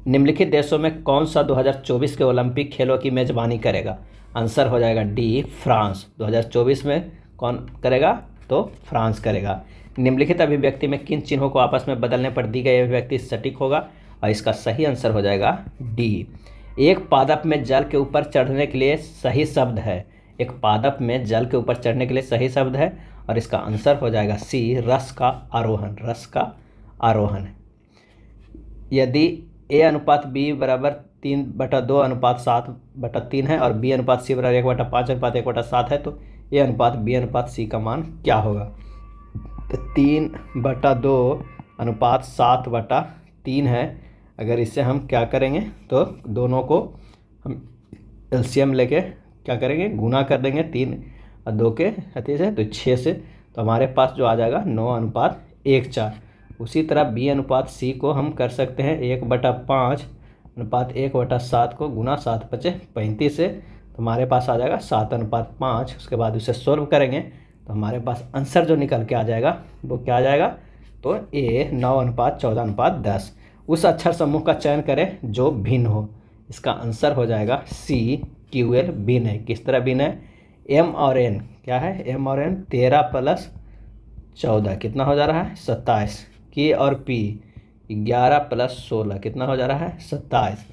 निम्नलिखित देशों में कौन सा 2024 के ओलंपिक खेलों की मेजबानी करेगा, आंसर हो जाएगा डी फ्रांस। 2024 में कौन करेगा, तो फ्रांस करेगा। निम्नलिखित अभिव्यक्ति में किन चिन्हों को आपस में बदलने पर दी गई अभिव्यक्ति सटीक होगा, और इसका सही आंसर हो जाएगा डी। एक पादप में जल के ऊपर चढ़ने के लिए सही शब्द है, एक पादप में जल के ऊपर चढ़ने के लिए सही शब्द है, और इसका आंसर हो जाएगा सी रस का आरोहण, रस का आरोहण। यदि a अनुपात b बराबर 3/2:7/3 है और b अनुपात c बराबर 1/5:1/7 है, तो a अनुपात b अनुपात c का मान क्या होगा, तो 3/2:7/3 है। अगर इससे हम क्या करेंगे, तो दोनों को हम एलसीएम लेके क्या करेंगे, गुना कर देंगे 3 और 2 के हती से, तो 6 से, तो हमारे पास जो आ जाएगा 9:1/4। उसी तरह b अनुपात c को हम कर सकते हैं 1/5:1/7 को गुना 7×5 से, तो हमारे पास आ जाएगा 7:5। उसके बाद उसे सोल्व करेंगे तो हमारे पास आंसर जो निकल के आ जाएगा वो क्या आ जाएगा, तो a 9:14:10। उस अक्षर समूह का चयन करें जो भिन्न हो, इसका आंसर हो जाएगा सी QL भिन्न है। किस तरह भिन्न है, m और n क्या है, m और n 13 + 14 कितना हो जा रहा है 27, K और P 11 + 16 कितना हो जा रहा है 27,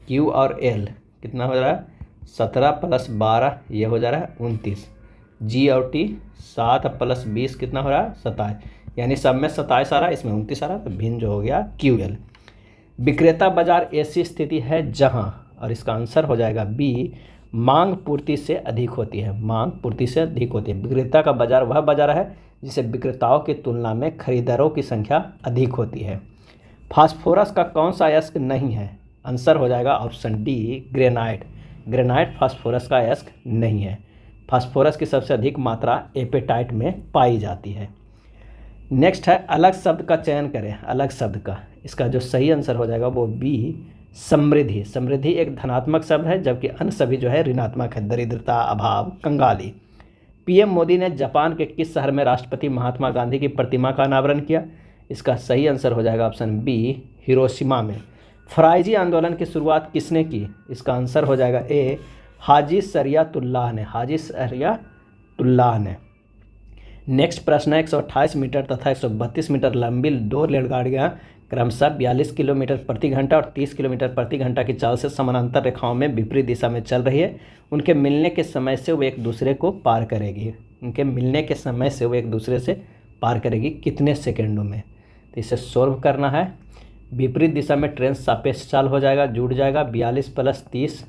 Q और L कितना हो जा रहा है 17 + 12 ये हो जा रहा है 29, G और T 7 + 20 कितना हो रहा है 27, यानी सब में 27 आ रहा है, इसमें 29 आ रहा है, तो भिन्न जो हो गया QL। विक्रेता बाजार ऐसी स्थिति है जहां, और इसका आंसर हो जाएगा B, मांग पूर्ति से अधिक होती है, मांग पूर्ति से अधिक होती है। विक्रेता का बाजार वह बाजार है जिसे विक्रेताओं की तुलना में खरीदारों की संख्या अधिक होती है। फास्फोरस का कौन सा अयस्क नहीं है, आंसर हो जाएगा option D granite. Granite phosphorus का अयस्क नहीं है। फास्फोरस की सबसे अधिक मात्रा एपेटाइट में पाई जाती है। नेक्स्ट है अलग शब्द का चयन करें, अलग शब्द का, इसका जो सही आंसर हो जाएगा वो बी समृद्धि। समृद्धि एक धनात्मक शब्द है जबकि अन्य सभी जो है ऋणात्मक है, दरिद्रता, अभाव, कंगाली। पीएम मोदी ने जापान के किस शहर में राष्ट्रपति महात्मा गांधी की प्रतिमा का अनावरण किया, इसका सही आंसर हो जाएगा ऑप्शन बी हिरोशिमा में। फराइजी आंदोलन की शुरुआत किसने की, इसका आंसर हो जाएगा ए हाजी शरियतुल्लाह ने, हाजी शरियतुल्लाह ने। नेक्स्ट प्रश्न है 128 मीटर तथा 132 मीटर लंबी 2 रेलगाड़ियाँ क्रमशः 42 किलोमीटर प्रति घंटा और 30 किलोमीटर प्रति घंटा की चाल से समानांतर रेखाओं में विपरीत दिशा में चल रही है। उनके मिलने के समय से वो एक दूसरे को पार करेगी, उनके मिलने के समय से वो एक दूसरे से पार करेगी कितने सेकेंडों में, तो इसे सोल्व करना है। विपरीत दिशा में ट्रेन सापेक्ष चाल हो जाएगा, जुड़ जाएगा, 42 + 30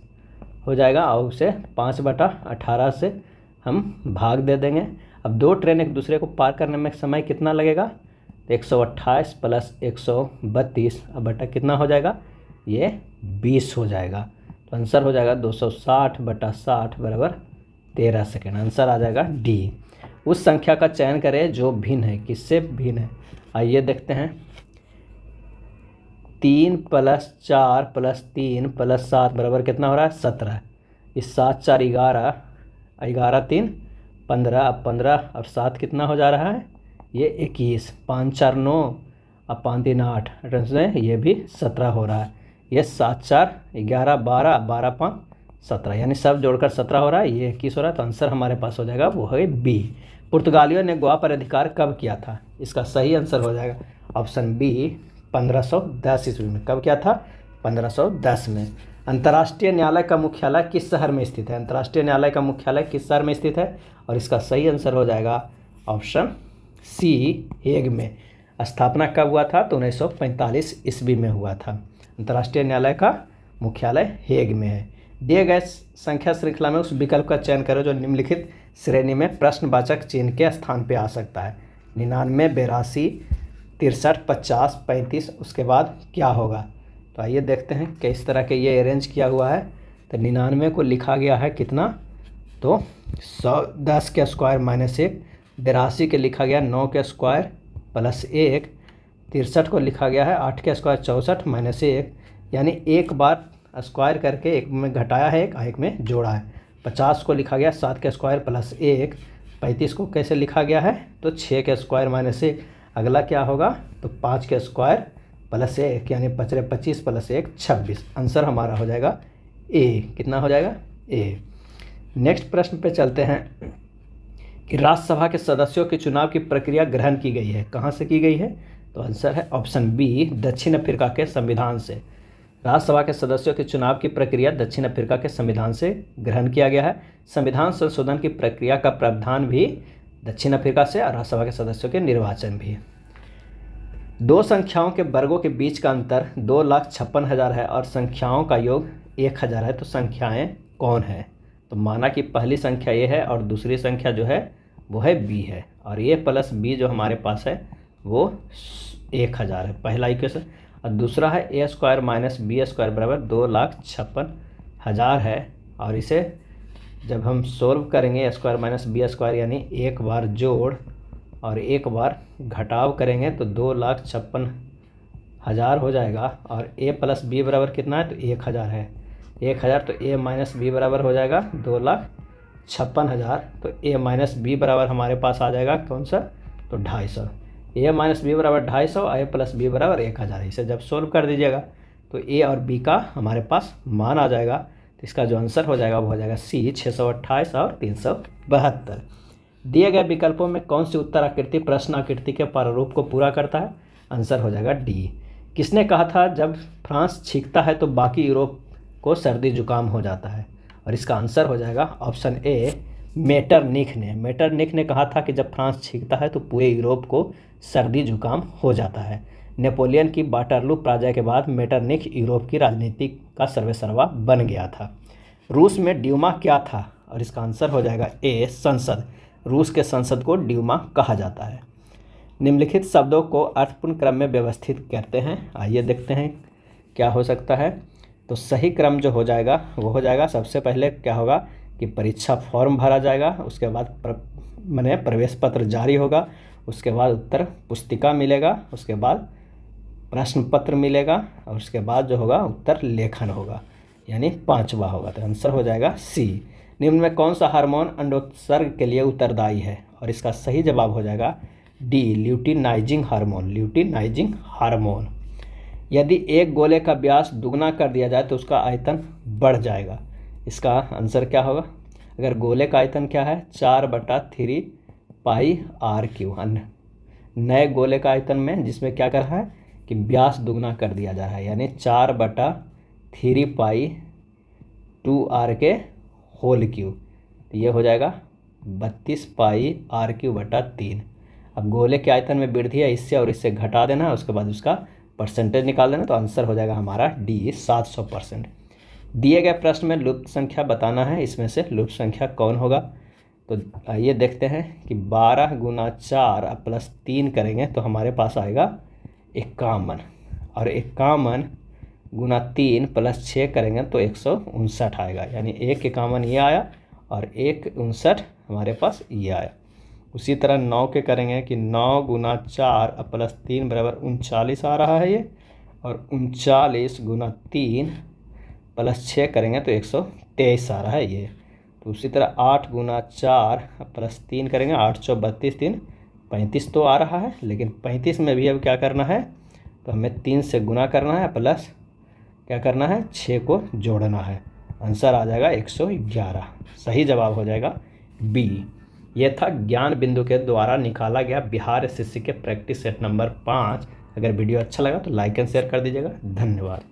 हो जाएगा और उसे 5/18 से हम भाग दे देंगे। अब 2 ट्रेन एक दूसरे को पार करने में समय कितना लगेगा, 128 + 132 अब बटा कितना हो जाएगा, ये 20 हो जाएगा। तो आंसर हो जाएगा 260/60 = 13 सेकेंड। आंसर आ जाएगा डी। उस संख्या का चयन करें जो भिन्न है, किससे भिन्न है, आइए देखते हैं। 3 + 4 + 3 + 7 बराबर कितना हो रहा है 17। इस 7 4 11, 11 3 15, अब 15 और 7 कितना हो जा रहा है, ये 21, 5 4 9 अब 5 3 8 ये भी 17 हो रहा है। ये 7 4 11 12 12 5 17 यानी सब जोड़कर 17 हो रहा है, ये 21 हो रहा है। तो आंसर हमारे पास हो जाएगा वो है बी। पुर्तगालियों ने गोवा पर अधिकार कब किया था, इसका सही आंसर हो जाएगा ऑप्शन बी 1510 ईस्वी में। कब किया था, 1510 में। अंतर्राष्ट्रीय न्यायालय का मुख्यालय किस शहर में स्थित है, अंतर्राष्ट्रीय न्यायालय का मुख्यालय किस शहर में स्थित है, और इसका सही आंसर हो जाएगा ऑप्शन सी हेग में। स्थापना कब हुआ था, तो 1945 ईस्वी में हुआ था। अंतर्राष्ट्रीय न्यायालय का मुख्यालय हेग में है। दिए गए संख्या श्रृंखला में उस विकल्प का चयन करो जो निम्नलिखित श्रेणी में प्रश्नवाचक चिन्ह के स्थान पे आ सकता है। 99, 82, 63, 50, 35, उसके बाद क्या होगा। तो आइए देखते हैं किस तरह के ये अरेंज किया हुआ है। तो 99 को लिखा गया है कितना, तो 10 के स्क्वायर माइनस 1। 82 के लिखा गया 9 के स्क्वायर प्लस 1। 63 को लिखा गया है 8 के स्क्वायर 64 माइनस 1, यानी एक बार स्क्वायर करके एक में घटाया है, एक में जोड़ा है। 50 को लिखा गया 7 के स्क्वायर प्लस 1। 35 को कैसे लिखा गया है, तो 6 के स्क्वायर माइनस 1। अगला क्या होगा, तो 5 के स्क्वायर प्लस 1, यानी 25 प्लस 1 26। आंसर हमारा हो जाएगा ए। कितना हो जाएगा, ए। नेक्स्ट प्रश्न पे चलते हैं कि राज्यसभा के सदस्यों के चुनाव की प्रक्रिया ग्रहण की गई है, कहाँ से की गई है, तो आंसर है ऑप्शन बी, दक्षिण अफ्रीका के संविधान से। राज्यसभा के सदस्यों के चुनाव की प्रक्रिया दक्षिण अफ्रीका के संविधान से ग्रहण किया गया है। संविधान संशोधन की प्रक्रिया का प्रावधान भी दक्षिण अफ्रीका से, और राज्यसभा के सदस्यों के निर्वाचन भी। दो संख्याओं के वर्गों के बीच का अंतर 2,56,000 है और संख्याओं का योग 1,000 है, तो संख्याएं कौन है। तो माना कि पहली संख्या ये है और दूसरी संख्या जो है वो है बी है, और ये प्लस बी जो हमारे पास है वो 1,000 है, पहला इक्वेशन। और दूसरा है ए स्क्वायर माइनस बी स्क्वायर बराबर 2,56,000 है, और इसे जब हम सोल्व करेंगे ए स्क्वायर माइनस बी स्क्वायर यानी एक बार जोड़ और एक बार घटाव करेंगे तो 2,56,000 हो जाएगा। और ए प्लस बी बराबर कितना है, तो 1,000 है, 1,000, तो ए माइनस बी बराबर हो जाएगा 2,56,000। तो ए माइनस बी बराबर हमारे पास आ जाएगा कौन सा, तो 250। ए माइनस बी बराबर 250 और ए प्लस बी बराबर 1,000। इसे जब सोल्व कर दीजिएगा तो ए और बी का हमारे पास मान आ जाएगा। तो इसका जो आंसर हो जाएगा वो हो जाएगा सी, 628 और 372। दिए गए विकल्पों में कौन सी उत्तर आकृति प्रश्न आकृति के प्रारूप को पूरा करता है, आंसर हो जाएगा डी। किसने कहा था जब फ्रांस छींकता है तो बाकी यूरोप को सर्दी जुकाम हो जाता है, और इसका आंसर हो जाएगा ऑप्शन ए, मेटरनिख ने। मेटरनिख ने कहा था कि जब फ्रांस छींकता है तो पूरे यूरोप को सर्दी जुकाम हो जाता है। नेपोलियन की वाटरलू पराजय के बाद मेटरनिख यूरोप की राजनीति का सर्वेसर्वा बन गया था। रूस में ड्यूमा क्या था, और इसका आंसर हो जाएगा ए, संसद। रूस के संसद को ड्यूमा कहा जाता है। निम्नलिखित शब्दों को अर्थपूर्ण क्रम में व्यवस्थित करते हैं, आइए देखते हैं क्या हो सकता है। तो सही क्रम जो हो जाएगा वो हो जाएगा, सबसे पहले क्या होगा कि परीक्षा फॉर्म भरा जाएगा, उसके बाद प्रवेश पत्र जारी होगा, उसके बाद उत्तर पुस्तिका मिलेगा, उसके बाद प्रश्न पत्र मिलेगा, और उसके बाद जो होगा उत्तर लेखन होगा, यानी 5वां होगा। तो आंसर हो जाएगा सी। निम्न में कौन सा हार्मोन अंडोत्सर्ग के लिए उत्तरदायी है, और इसका सही जवाब हो जाएगा D, luteinizing hormone. Luteinizing hormone. यदि एक गोले का व्यास दुगना कर दिया जाए तो उसका आयतन बढ़ जाएगा, इसका आंसर क्या होगा। अगर गोले का आयतन क्या है 4/3 पाई आर क्यू, नए गोले का आयतन में जिसमें क्या कर रहा है कि व्यास दुगना कर दिया जा रहा है, यानी 4/3 पाई 2r के होल क्यू, तो ये हो जाएगा 32 पाई आर क्यू बटा 3। अब गोले के आयतन में वृद्धि है, इससे और इससे घटा देना है, उसके बाद उसका परसेंटेज निकाल देना, तो आंसर हो जाएगा हमारा डी, 700%। दिए गए प्रश्न में लुप्त संख्या बताना है, इसमें से लुप्त संख्या कौन होगा। तो आइए देखते हैं कि 12 गुना 4 प्लस 3 करेंगे तो हमारे पास आएगा 51, और 51 गुना 3 प्लस 6 करेंगे तो 159 आएगा, यानी 151 ये आया और 159 हमारे पास ये आया। उसी तरह 9 के करेंगे कि 9 गुना 4 प्लस 3 बराबर 39 आ रहा है ये, और 39 गुना 3 प्लस 6 करेंगे तो 123 आ रहा है ये। तो उसी तरह 8 गुना 4 प्लस 3 करेंगे, 8 × 4 = 32, 35 तो आ रहा है, लेकिन 35 में भी अब क्या करना है, तो हमें 3 से गुना करना है, प्लस क्या करना है 6 को जोड़ना है। आंसर आ जाएगा 111। सही जवाब हो जाएगा बी। ये था ज्ञान बिंदु के द्वारा निकाला गया बिहार एसएससी के प्रैक्टिस सेट नंबर 5। अगर वीडियो अच्छा लगा तो लाइक एंड शेयर कर दीजिएगा। धन्यवाद।